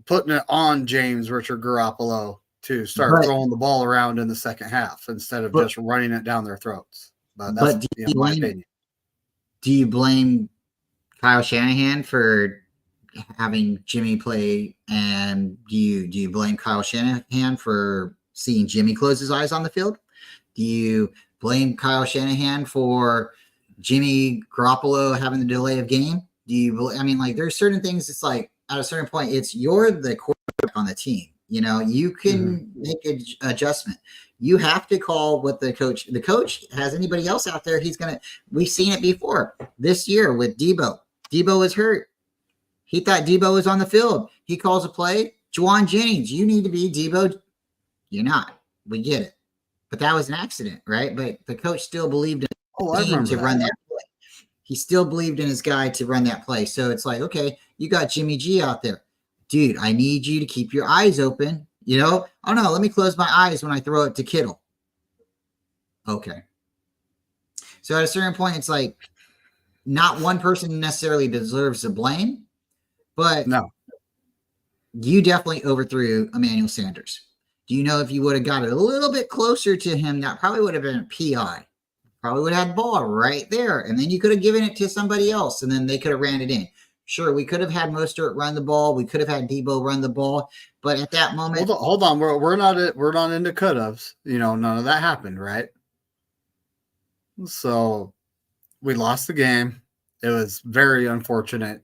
putting it on James Richard Garoppolo to start throwing the ball around in the second half instead of just running it down their throats. But that's my opinion. Do you blame Kyle Shanahan for having Jimmy play, and do you blame Kyle Shanahan for seeing Jimmy close his eyes on the field? Do you blame Kyle Shanahan for Jimmy Garoppolo having the delay of game? There's certain things. It's like at a certain point, you're the quarterback on the team. You can make an adjustment. You have to call what the coach has anybody else out there. We've seen it before this year with Debo. Debo was hurt. He thought Debo was on the field. He calls a play. Juwan Jennings, you need to be Debo. You're not. We get it. But that was an accident, right? But the coach still believed in his team to run that play. He still believed in his guy to run that play. So it's like, okay, you got Jimmy G out there. Dude, I need you to keep your eyes open. Oh no, let me close my eyes when I throw it to Kittle. Okay. So at a certain point, it's like not one person necessarily deserves the blame, but no, you definitely overthrew Emmanuel Sanders. Do you know if you would have got it a little bit closer to him, that probably would have been a PI. Probably would have had the ball right there. And then you could have given it to somebody else, and then they could have ran it in. Sure, we could have had Mostert run the ball. We could have had Debo run the ball. But at that moment... Hold on. We're not into could-haves. None of that happened, right? So we lost the game. It was very unfortunate.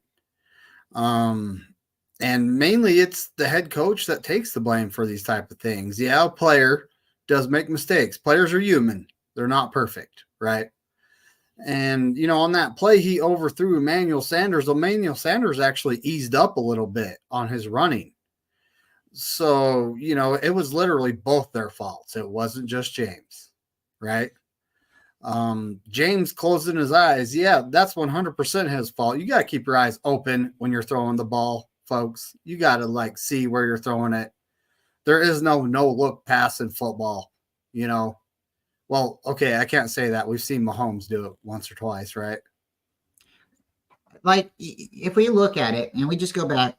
And mainly it's the head coach that takes the blame for these type of things. Yeah, a player does make mistakes. Players are human. They're not perfect, right? And, on that play, he overthrew Emmanuel Sanders. Emmanuel Sanders actually eased up a little bit on his running. So, it was literally both their faults. It wasn't just James, right? James closing his eyes. Yeah, that's 100% his fault. You got to keep your eyes open when you're throwing the ball, folks. You got to like see where you're throwing it. There is no look pass in football, you know. Well, okay, I can't say that. We've seen Mahomes do it once or twice, right? Like, if we look at it and we just go back,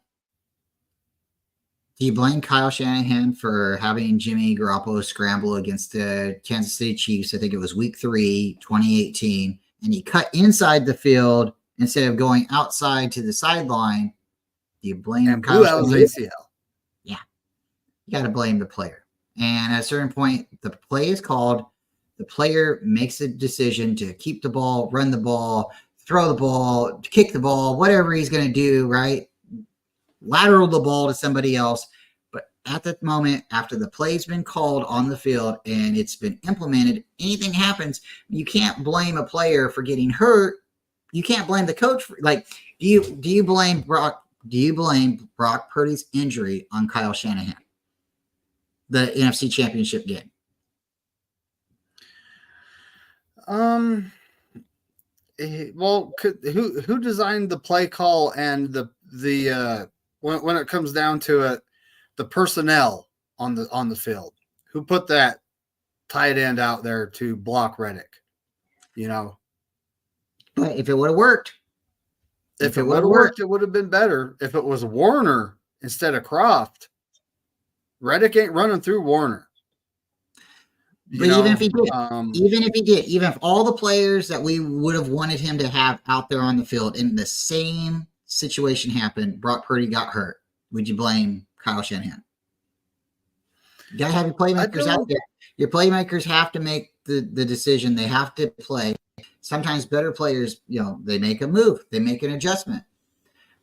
do you blame Kyle Shanahan for having Jimmy Garoppolo scramble against the Kansas City Chiefs? I think it was week 3, 2018, and he cut inside the field instead of going outside to the sideline. Do you blame And Kyle blew out his Shanahan? ACL. Yeah, you got to blame the player. And at a certain point, the play is called. The player makes a decision to keep the ball, run the ball, throw the ball, kick the ball, whatever he's going to do, right? Lateral the ball to somebody else. But at that moment, after the play's been called on the field and it's been implemented, anything happens, you can't blame a player for getting hurt. You can't blame the coach for, like, do you blame Brock Purdy's injury on Kyle Shanahan? The NFC Championship game. Well, who designed the play call and the when it comes down to it, the personnel on the field? Who put that tight end out there to block Reddick? You know, but if it would have worked, if it would have worked, it would have been better. If it was Warner instead of Croft, Reddick ain't running through Warner. But even if he did, even if all the players that we would have wanted him to have out there on the field in the same situation happened, Brock Purdy got hurt, would you blame Kyle Shanahan? You got to have your playmakers out there. Your playmakers have to make the decision. They have to play. Sometimes better players, they make a move. They make an adjustment.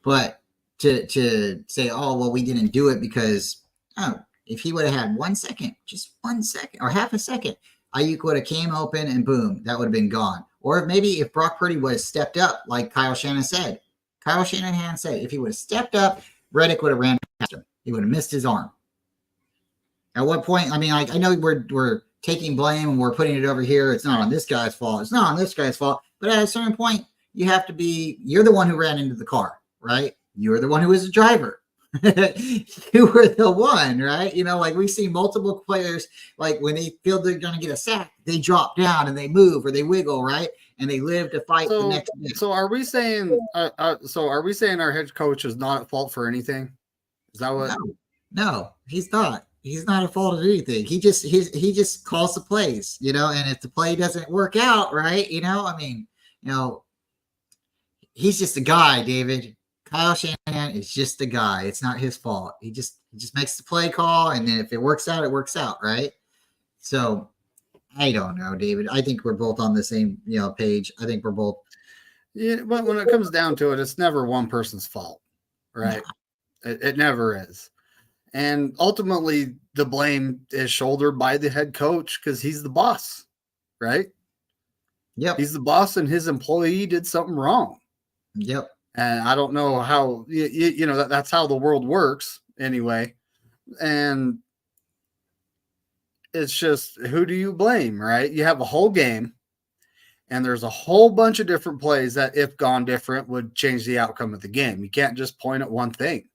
But to say, oh, well, we didn't do it because, if he would have had 1 second, just 1 second or half a second, Ayuk would have came open and boom, that would have been gone. Or maybe if Brock Purdy would have stepped up, like Kyle Shanahan said, if he would have stepped up, Reddick would have ran past him. He would have missed his arm. At what point? I mean, I know we're taking blame and we're putting it over here. It's not on this guy's fault. It's not on this guy's fault. But at a certain point, you're the one who ran into the car, right? You're the one who was the driver. You were the one, right? Like we see multiple players, like when they feel they're going to get a sack, they drop down and they move or they wiggle, right? And they live to fight the next day. So are we saying? Are we saying our head coach is not at fault for anything? Is that what? No, he's not. He's not at fault of anything. He just calls the plays, And if the play doesn't work out, right? He's just a guy, David. Kyle Shanahan is just a guy. It's not his fault. He just makes the play call, and then if it works out, it works out, right? So I don't know, David. I think we're both on the same page. I think we're both. Yeah, but when it comes down to it, it's never one person's fault, right? No. It never is. And ultimately, the blame is shouldered by the head coach because he's the boss, right? Yep. He's the boss, and his employee did something wrong. Yep. And I don't know how, that's how the world works anyway. And it's just, who do you blame, right? You have a whole game, and there's a whole bunch of different plays that, if gone different, would change the outcome of the game. You can't just point at one thing,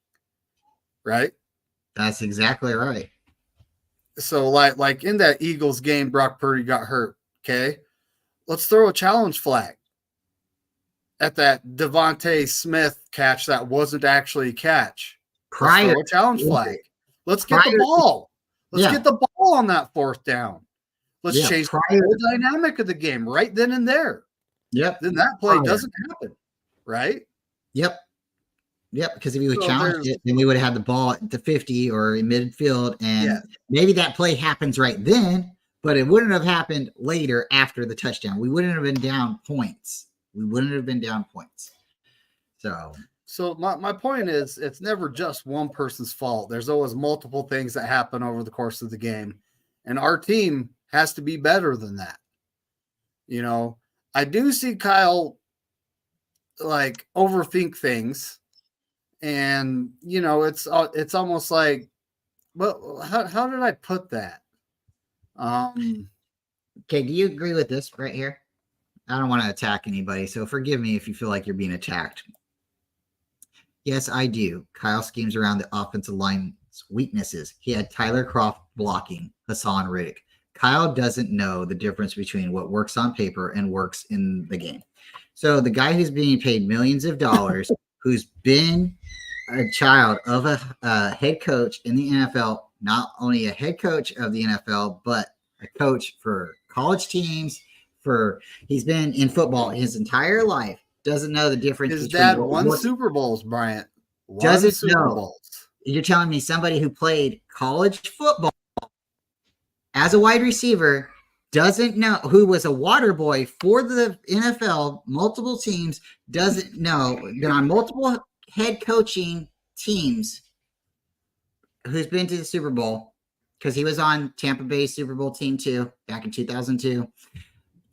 right? That's exactly right. So, like in that Eagles game, Brock Purdy got hurt, okay? Let's throw a challenge flag at that Devontae Smith catch that wasn't actually a catch. Let's throw a challenge flag. Let's get the ball. Let's get the ball on that fourth down. Let's change the whole dynamic of the game right then and there. Yep. Then that play doesn't happen, right? Yep. Because if we would challenge it, then we would have had the ball at the 50 or in midfield, and maybe that play happens right then, but it wouldn't have happened later after the touchdown. We wouldn't have been down points. So my point is, it's never just one person's fault. There's always multiple things that happen over the course of the game, and our team has to be better than that. I do see Kyle like overthink things, and it's almost like, well, how did I put that? Okay, do you agree with this right here? I don't want to attack anybody, so forgive me if you feel like you're being attacked. Yes, I do. Kyle schemes around the offensive line's weaknesses. He had Tyler Croft blocking Hassan Riddick. Kyle doesn't know the difference between what works on paper and works in the game. So the guy who's being paid millions of dollars, who's been a child of a head coach in the NFL, not only a head coach of the NFL, but a coach for college teams. He's been in football his entire life. Doesn't know the difference. His dad won Super Bowls, Bryant. Doesn't know. You're telling me somebody who played college football as a wide receiver doesn't know, who was a water boy for the NFL, multiple teams, doesn't know, been on multiple head coaching teams, who's been to the Super Bowl, because he was on Tampa Bay's Super Bowl team too, back in 2002.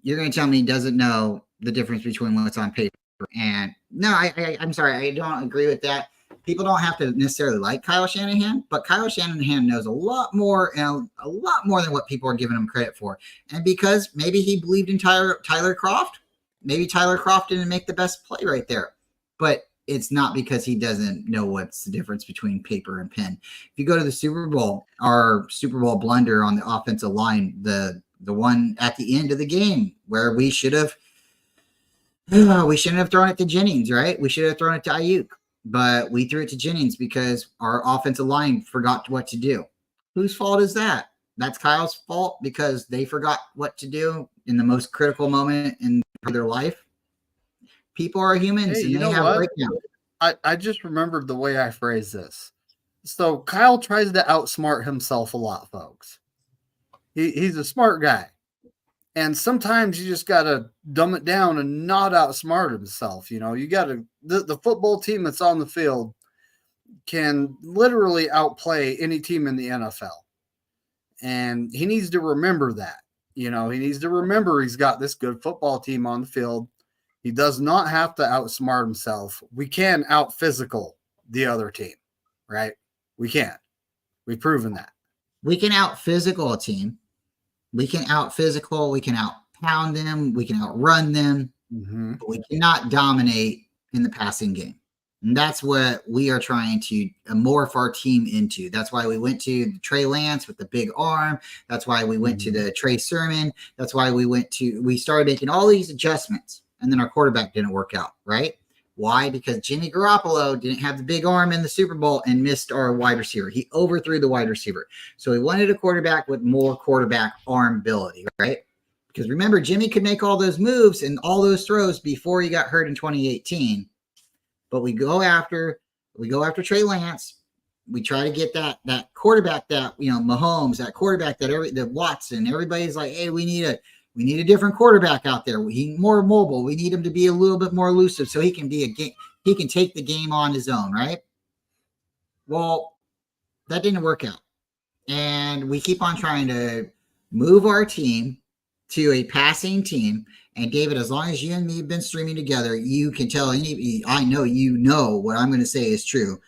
You're going to tell me he doesn't know the difference between what's on paper and no, I'm sorry. I don't agree with that. People don't have to necessarily like Kyle Shanahan, but Kyle Shanahan knows a lot more and a lot more than what people are giving him credit for. And because maybe he believed in Tyler Croft, maybe Tyler Croft didn't make the best play right there, but it's not because he doesn't know what's the difference between paper and pen. If you go to the Super Bowl, our Super Bowl blunder on the offensive line, the one at the end of the game where we shouldn't have thrown it to Jennings, right? We should have thrown it to Ayuk, but we threw it to Jennings because our offensive line forgot what to do. Whose fault is that? That's Kyle's fault because they forgot what to do in the most critical moment in their life. People are humans, and they have a breakdown. I just remembered the way I phrased this. So Kyle tries to outsmart himself a lot, folks. He's a smart guy. And sometimes you just got to dumb it down and not outsmart himself. You know, you got to, the football team that's on the field can literally outplay any team in the NFL. And he needs to remember that. You know, he needs to remember he's got this good football team on the field. He does not have to outsmart himself. We can out physical the other team, right? We can. We've proven that. We can out physical a team. We can out physical. We can out pound them. We can outrun them. Mm-hmm. But we cannot dominate in the passing game. And that's what we are trying to morph our team into. That's why we went to Trey Lance with the big arm. That's why we went to the Trey Sermon. That's why we started making all these adjustments. And then our quarterback didn't work out, right? Why? Because Jimmy Garoppolo didn't have the big arm in the Super Bowl and missed our wide receiver. He overthrew the wide receiver. So we wanted a quarterback with more quarterback arm ability, right? Because remember, Jimmy could make all those moves and all those throws before he got hurt in 2018. But we go after Trey Lance. We try to get that quarterback that, Mahomes, that quarterback that Watson, everybody's like, hey, we need a different quarterback out there. He's more mobile. We need him to be a little bit more elusive so he can he can take the game on his own, right? Well, that didn't work out. And we keep on trying to move our team to a passing team. And David, as long as you and me have been streaming together, you can tell I know what I'm going to say is true.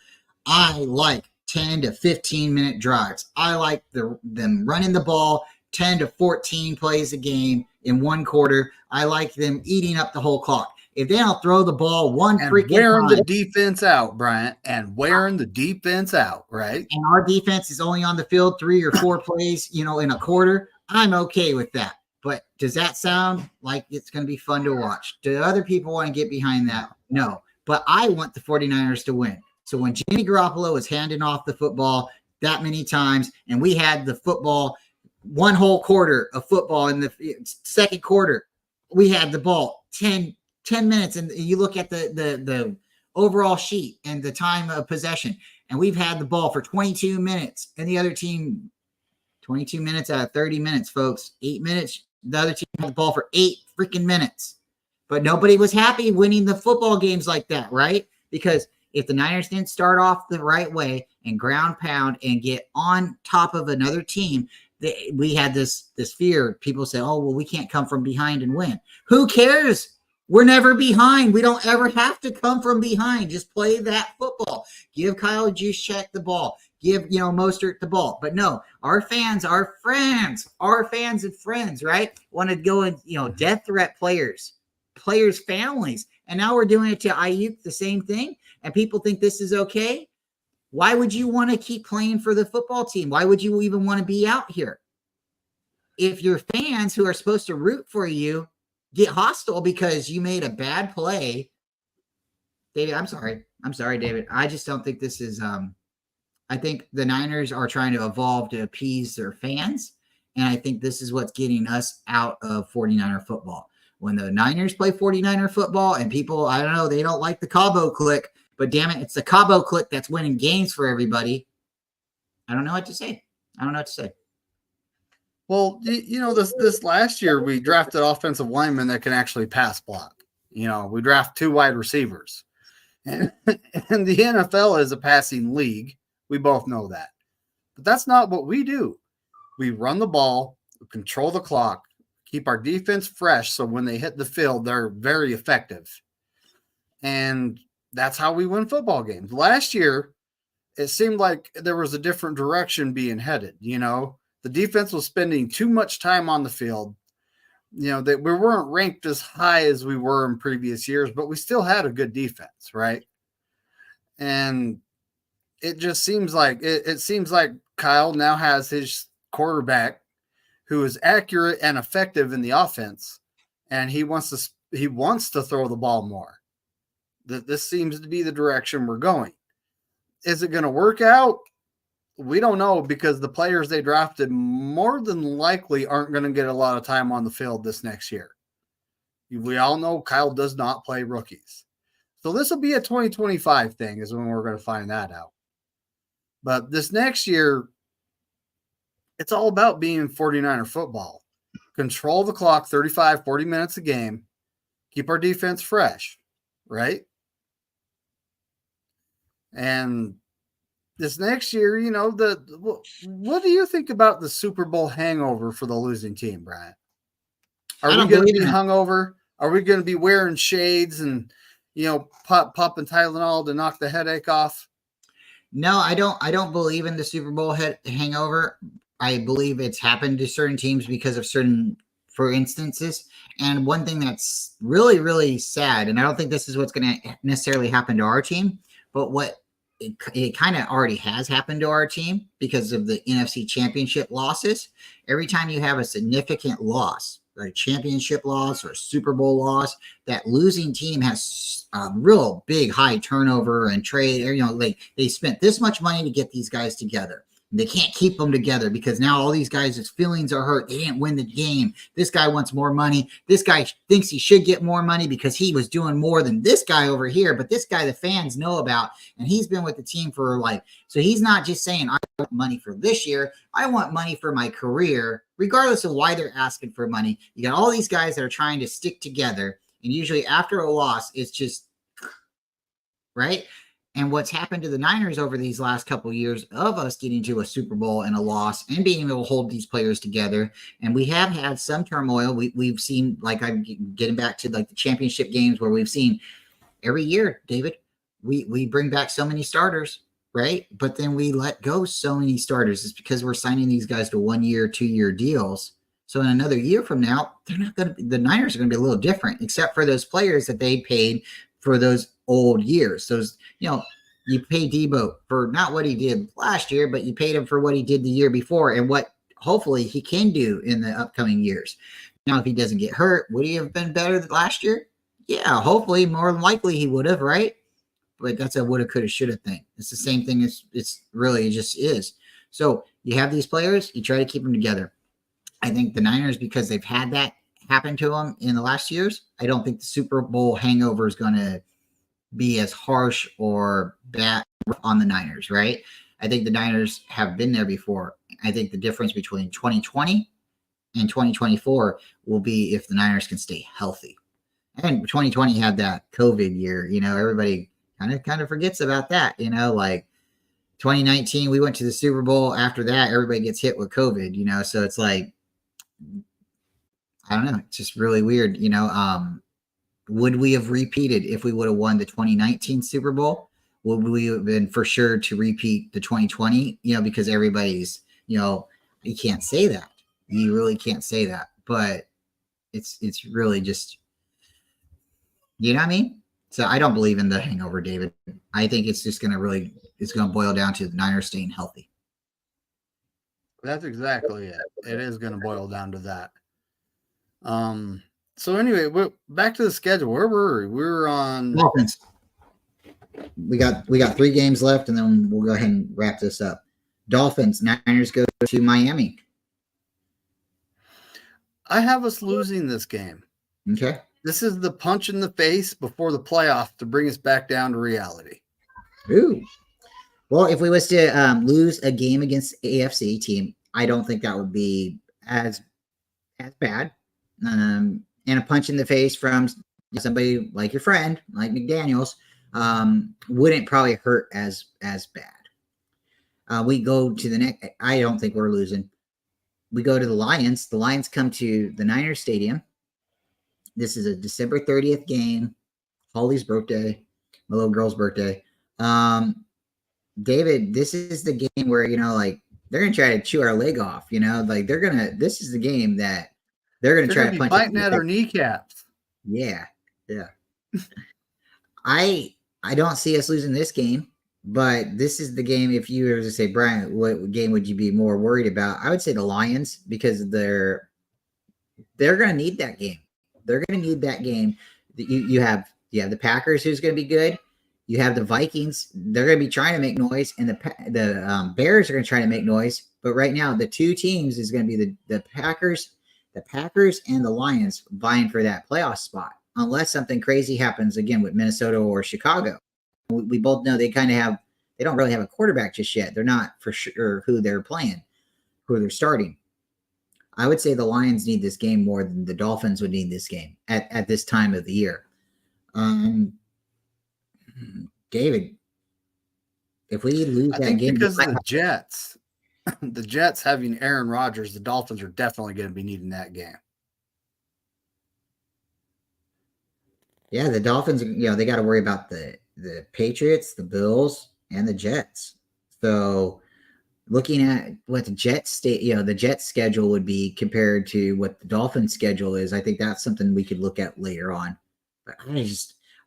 I like 10 to 15 minute drives. I like them running the ball 10 to 14 plays a game in one quarter. I like them eating up the whole clock. If they don't throw the ball wearing the defense out, Bryant, and wearing the defense out, right? And our defense is only on the field 3 or 4 plays, in a quarter, I'm okay with that. But does that sound like it's going to be fun to watch? Do other people want to get behind that? No. But I want the 49ers to win. So when Jimmy Garoppolo was handing off the football that many times, and we had the football, one whole quarter of football in the second quarter, we had the ball 10 minutes, and you look at the overall sheet and the time of possession, and we've had the ball for 22 minutes, and the other team 22 minutes out of 30 minutes, folks, 8 minutes. The other team had the ball for 8 freaking minutes, but nobody was happy winning the football games like that, right? Because if the Niners didn't start off the right way and ground pound and get on top of another team, we had this fear. People say, oh, well, we can't come from behind and win. Who cares We're never behind. We don't ever have to come from behind. Just play that football. Give Kyle Juszczyk the ball. Give, Mostert the ball. But no, our fans, our friends, our fans and friends, right, want to go and, death threat players, families. And now we're doing it to Ayuk, the same thing. And people think this is okay. Why would you want to keep playing for the football team? Why would you even want to be out here? If your fans who are supposed to root for you get hostile because you made a bad play, David, I'm sorry, David. I just don't think this is, I think the Niners are trying to evolve to appease their fans. And I think this is what's getting us out of 49er football. When the Niners play 49er football and people, I don't know, they don't like the Cabo clique, but damn it, it's the Cabo clique that's winning games for everybody. I don't know what to say. Well, this last year we drafted offensive linemen that can actually pass block. We draft 2 wide receivers. And the NFL is a passing league. We both know that. But that's not what we do. We run the ball, control the clock, keep our defense fresh so when they hit the field, they're very effective. And that's how we win football games. Last year, it seemed like there was a different direction being headed. The defense was spending too much time on the field. That we weren't ranked as high as we were in previous years, but we still had a good defense, right? And it just seems like it seems like Kyle now has his quarterback who is accurate and effective in the offense, and he wants to throw the ball more. This seems to be the direction we're going. Is it going to work out? We don't know, because the players they drafted more than likely aren't going to get a lot of time on the field this next year. We all know Kyle does not play rookies. So this will be a 2025 thing is when we're going to find that out. But this next year, it's all about being 49er football. Control the clock 35, 40 minutes a game. Keep our defense fresh, right? And this next year, what do you think about the Super Bowl hangover for the losing team, Brian? Are we going to be hungover? Are we going to be wearing shades and, popping Tylenol to knock the headache off? No, I don't believe in the Super Bowl hangover. I believe it's happened to certain teams because of for instances. And one thing that's really, really sad, and I don't think this is what's going to necessarily happen to our team, but it kind of already has happened to our team because of the NFC Championship losses. Every time you have a significant loss, a championship loss or a Super Bowl loss, that losing team has a real big high turnover and trade. They spent this much money to get these guys together. They can't keep them together because now all these guys' feelings are hurt. They didn't win the game. This guy wants more money. This guy thinks he should get more money because he was doing more than this guy over here. But this guy the fans know about, and he's been with the team for so he's not just saying, I want money for this year. I want money for my career, regardless of why they're asking for money. You got all these guys that are trying to stick together. And usually after a loss, it's just, right? And what's happened to the Niners over these last couple of years of us getting to a Super Bowl and a loss and being able to hold these players together. And we have had some turmoil. We've seen, I'm getting back to the championship games where we've seen every year, David, we bring back so many starters, right? But then we let go so many starters. It's because we're signing these guys to 1 year, 2 year deals. So in another year from now, the Niners are going to be a little different, except for those players that they paid for those old years. Those, you pay Debo for not what he did last year, but you paid him for what he did the year before and what hopefully he can do in the upcoming years. Now, if he doesn't get hurt, would he have been better than last year? Yeah, hopefully, more than likely he would have, right? But that's a woulda, coulda, shoulda thing. It's the same thing. It's really, it just is. So you have these players, you try to keep them together. I think the Niners, because they've had that happen to them in the last years, I don't think the Super Bowl hangover is going to be as harsh or bad on the Niners, right? I think the Niners have been there before. I think the difference between 2020 and 2024 will be if the Niners can stay healthy. And 2020 had that COVID year, everybody kind of forgets about that, 2019, we went to the Super Bowl. After that, everybody gets hit with COVID, so it's I don't know. It's just really weird, would we have repeated if we would have won the 2019 Super Bowl? Would we have been for sure to repeat the 2020? Because everybody's, you can't say that. You really can't say that. But it's really just, you know what I mean? So I don't believe in the hangover, David. I think it's just going to boil down to the Niners staying healthy. That's exactly it. It is going to boil down to that. So anyway, back to the schedule. Where were we? We were on Dolphins. We got 3 games left, and then we'll go ahead and wrap this up. Dolphins. Niners go to Miami. I have us losing this game. Okay. This is the punch in the face before the playoff to bring us back down to reality. Ooh. Well, if we was to lose a game against AFC team, I don't think that would be as bad. And a punch in the face from somebody like your friend, like McDaniels, wouldn't probably hurt as bad. We go to the next. I don't think we're losing. We go to the Lions. The Lions come to the Niners Stadium. This is a December 30th game. Holly's birthday, my little girl's birthday. David, this is the game where, they're going to try to chew our leg off, this is the game that they're going to try to punch biting at our kneecaps. Yeah. I don't see us losing this game, but this is the game. If you were to say, Brian, what game would you be more worried about? I would say the Lions, because they're going to need that game. They're going to need that game. You have the Packers, who's going to be good. You have the Vikings. They're going to be trying to make noise, and the Bears are going to try to make noise. But right now, the 2 teams is going to be the Packers and the Lions vying for that playoff spot, unless something crazy happens again with Minnesota or Chicago. We both know they don't really have a quarterback just yet. They're not for sure who they're playing, who they're starting. I would say the Lions need this game more than the Dolphins would need this game at this time of the year. David, if we lose that game, because the Jets having Aaron Rodgers, the Dolphins are definitely going to be needing that game. Yeah, the Dolphins, they got to worry about the Patriots, the Bills, and the Jets. So looking at what the Jets the Jets schedule would be compared to what the Dolphins schedule is, I think that's something we could look at later on. But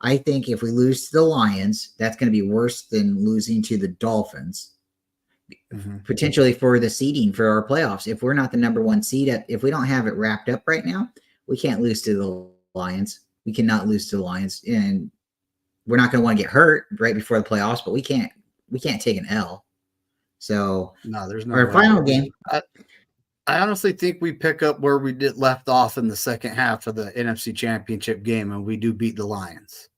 I think if we lose to the Lions, that's going to be worse than losing to the Dolphins, potentially for the seeding for our playoffs. If we're not the number 1 seed, if we don't have it wrapped up right now, we can't lose to the Lions. We cannot lose to the Lions, and we're not going to want to get hurt right before the playoffs, but we can't take an L. So no, there's no our final game. I honestly think we pick up where we did left off in the second half of the NFC Championship game, and we do beat the Lions.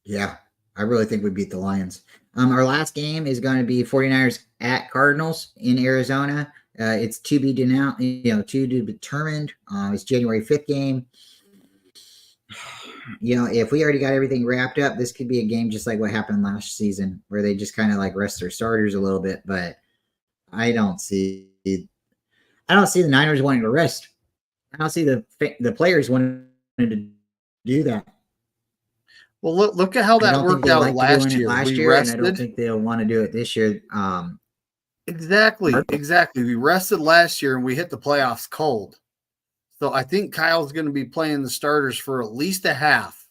Yeah, I really think we beat the Lions. Our last game is going to be 49ers at Cardinals in Arizona. It's to be denounced, to be determined. It's January 5th game. If we already got everything wrapped up, this could be a game just like what happened last season, where they just kind of like rest their starters a little bit. But I don't see the Niners wanting to rest. I don't see the players wanting to do that. Well, look at how that worked out last year. And I don't think they'll want to do it this year. Exactly. We rested last year and we hit the playoffs cold. So I think Kyle's going to be playing the starters for at least a half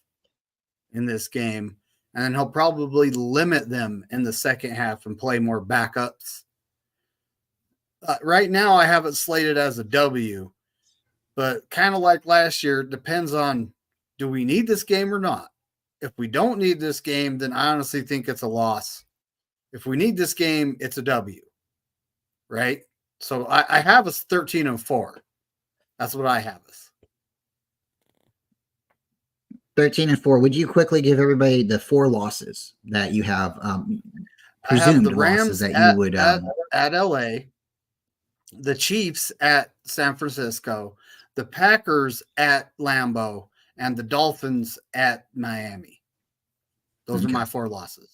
in this game, and then he'll probably limit them in the second half and play more backups. Right now, I have it slated as a W, but kind of like last year, it depends on, do we need this game or not? If we don't need this game, then I honestly think it's a loss. If we need this game, it's a W, right? So I have us 13-4. That's what I have us. 13-4. Would you quickly give everybody the 4 losses that you have? I have the Rams that you would at LA, the Chiefs at San Francisco, the Packers at Lambeau, and the Dolphins at Miami. Those are my 4 losses.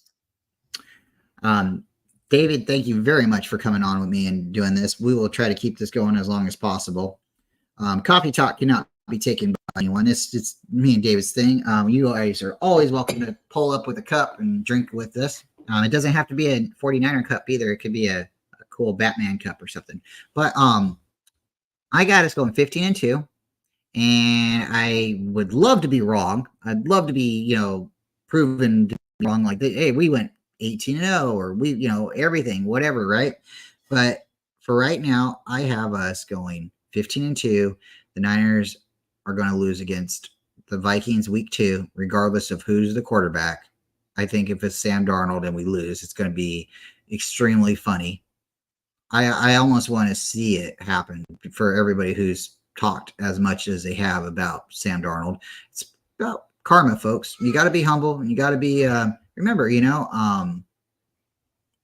David, thank you very much for coming on with me and doing this. We will try to keep this going as long as possible. Coffee Talk cannot be taken by anyone. It's me and David's thing. You guys are always welcome to pull up with a cup and drink with us. It doesn't have to be a 49er cup either. It could be a cool Batman cup or something. But I got us going 15-2, and I would love to be wrong. I'd love to be, proven to be wrong. Like, hey, we went 18-0, or we, everything, whatever, right? But for right now, I have us going 15-2. The Niners are going to lose against the Vikings week 2, regardless of who's the quarterback. I think if it's Sam Darnold and we lose, it's going to be extremely funny. I almost want to see it happen for everybody who's talked as much as they have about Sam Darnold. It's about karma, folks. You got to be humble, and you got to be, remember,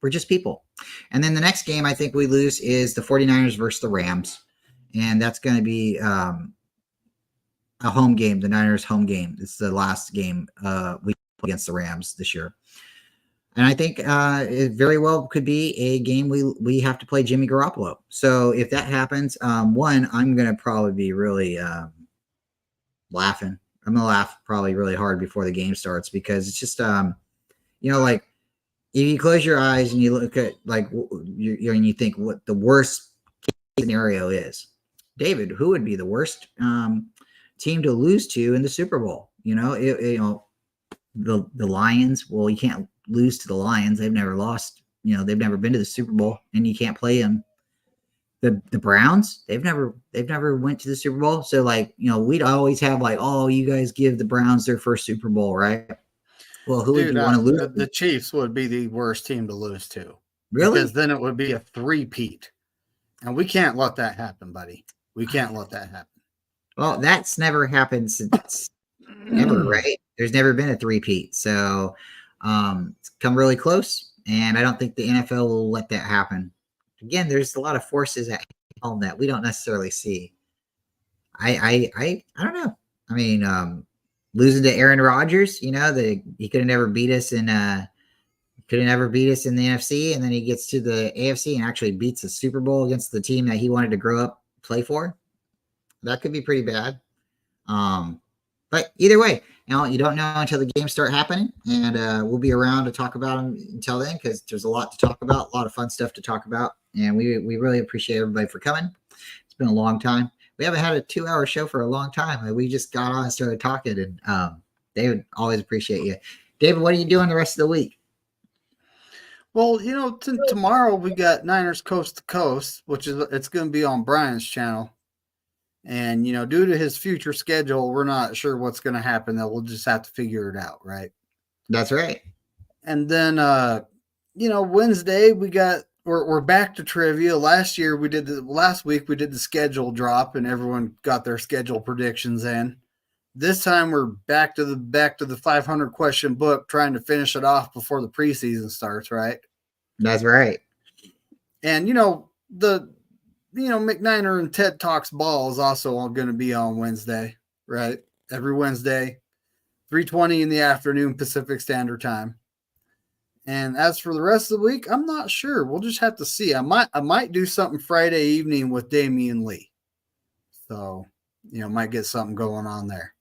we're just people. And then the next game I think we lose is the 49ers versus the Rams. And that's going to be a home game, the Niners home game. It's the last game we play against the Rams this year. And I think it very well could be a game we have to play Jimmy Garoppolo. So if that happens, one, I'm going to probably be really laughing. I'm going to laugh probably really hard before the game starts, because it's just, like, if you close your eyes and you look at, like, and you think what the worst scenario is, David, who would be the worst team to lose to in the Super Bowl? The Lions. Well, you can't lose to the Lions. They've never lost. They've never been to the Super Bowl, and you can't play them. The Browns, they've never went to the Super Bowl. So, like, we'd always have, like, oh, you guys give the Browns their first Super Bowl, right? Well, who would you want to lose? The Chiefs would be the worst team to lose to. Really? Because then it would be a three-peat. And we can't let that happen, buddy. We can't let that happen. Well, that's never happened since ever, right? There's never been a three-peat. So it's come really close, and I don't think the NFL will let that happen. Again, there's a lot of forces at home that we don't necessarily see. I don't know. I mean, losing to Aaron Rodgers, he could have never beat us in the NFC, and then he gets to the AFC and actually beats the Super Bowl against the team that he wanted to grow up play for. That could be pretty bad. But either way, you don't know until the games start happening, and we'll be around to talk about them until then, because there's a lot to talk about, a lot of fun stuff to talk about, and we really appreciate everybody for coming. It's been a long time. We haven't had a 2-hour show for a long time. We just got on and started talking, and David, always appreciate you. David, what are you doing the rest of the week? Well, tomorrow we got Niners Coast to Coast, it's going to be on Brian's channel. And, due to his future schedule, we're not sure what's going to happen. That we'll just have to figure it out, right? That's right. And then, Wednesday we're back to trivia. Last week we did the schedule drop, and everyone got their schedule predictions in. This time we're back to the 500 question book, trying to finish it off before the preseason starts, right? That's right. And McNiner and Ted Talks Ball is also all going to be on Wednesday, right? Every Wednesday, 3:20 in the afternoon Pacific Standard Time. And as for the rest of the week, I'm not sure. We'll just have to see. I might do something Friday evening with Damian Lee. So, might get something going on there.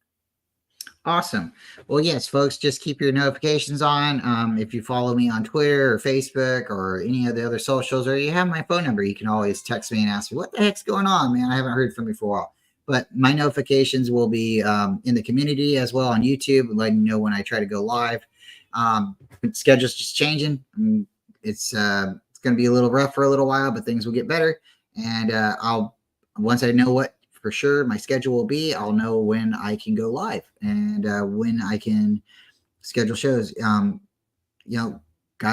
Awesome. Well, yes, folks, just keep your notifications on. If you follow me on Twitter or Facebook or any of the other socials, or you have my phone number, you can always text me and ask me, what the heck's going on, man? I haven't heard from you for a while. But my notifications will be in the community as well on YouTube, letting you know when I try to go live. Schedule's just changing. It's going to be a little rough for a little while, but things will get better. And once I know what for sure my schedule will be, I'll know when I can go live and when I can schedule shows. Gotta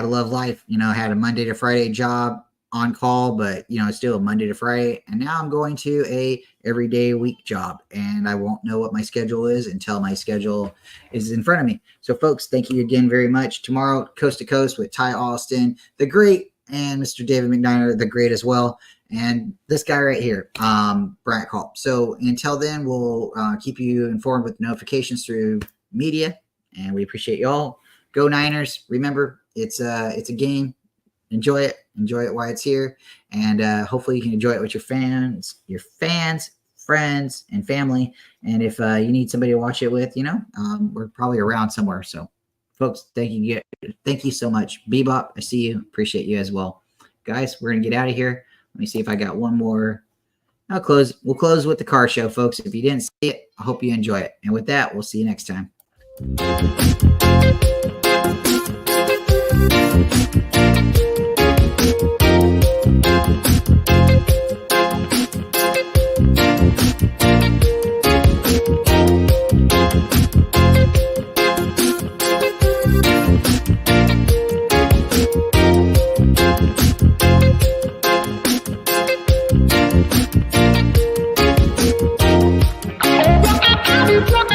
love life. I had a Monday to Friday job on call, but it's still a Monday to Friday, and now I'm going to a everyday week job, and I won't know what my schedule is until my schedule is in front of me. So folks, thank you again very much. Tomorrow, Coast to Coast with Ty Austin, the great, and Mr. David McNiner, the great as well. And this guy right here, Bryant Culp. So until then, we'll keep you informed with notifications through media, and we appreciate y'all. Go Niners. Remember, it's a game. Enjoy it while it's here, and hopefully you can enjoy it with your fans friends and family. And if you need somebody to watch it with, we're probably around somewhere. So, folks, thank you so much. Bebop, I see you. Appreciate you as well, guys. We're gonna get out of here. Let me see if I got one more. We'll close with the car show, folks. If you didn't see it, I hope you enjoy it. And with that, we'll see you next time. Walk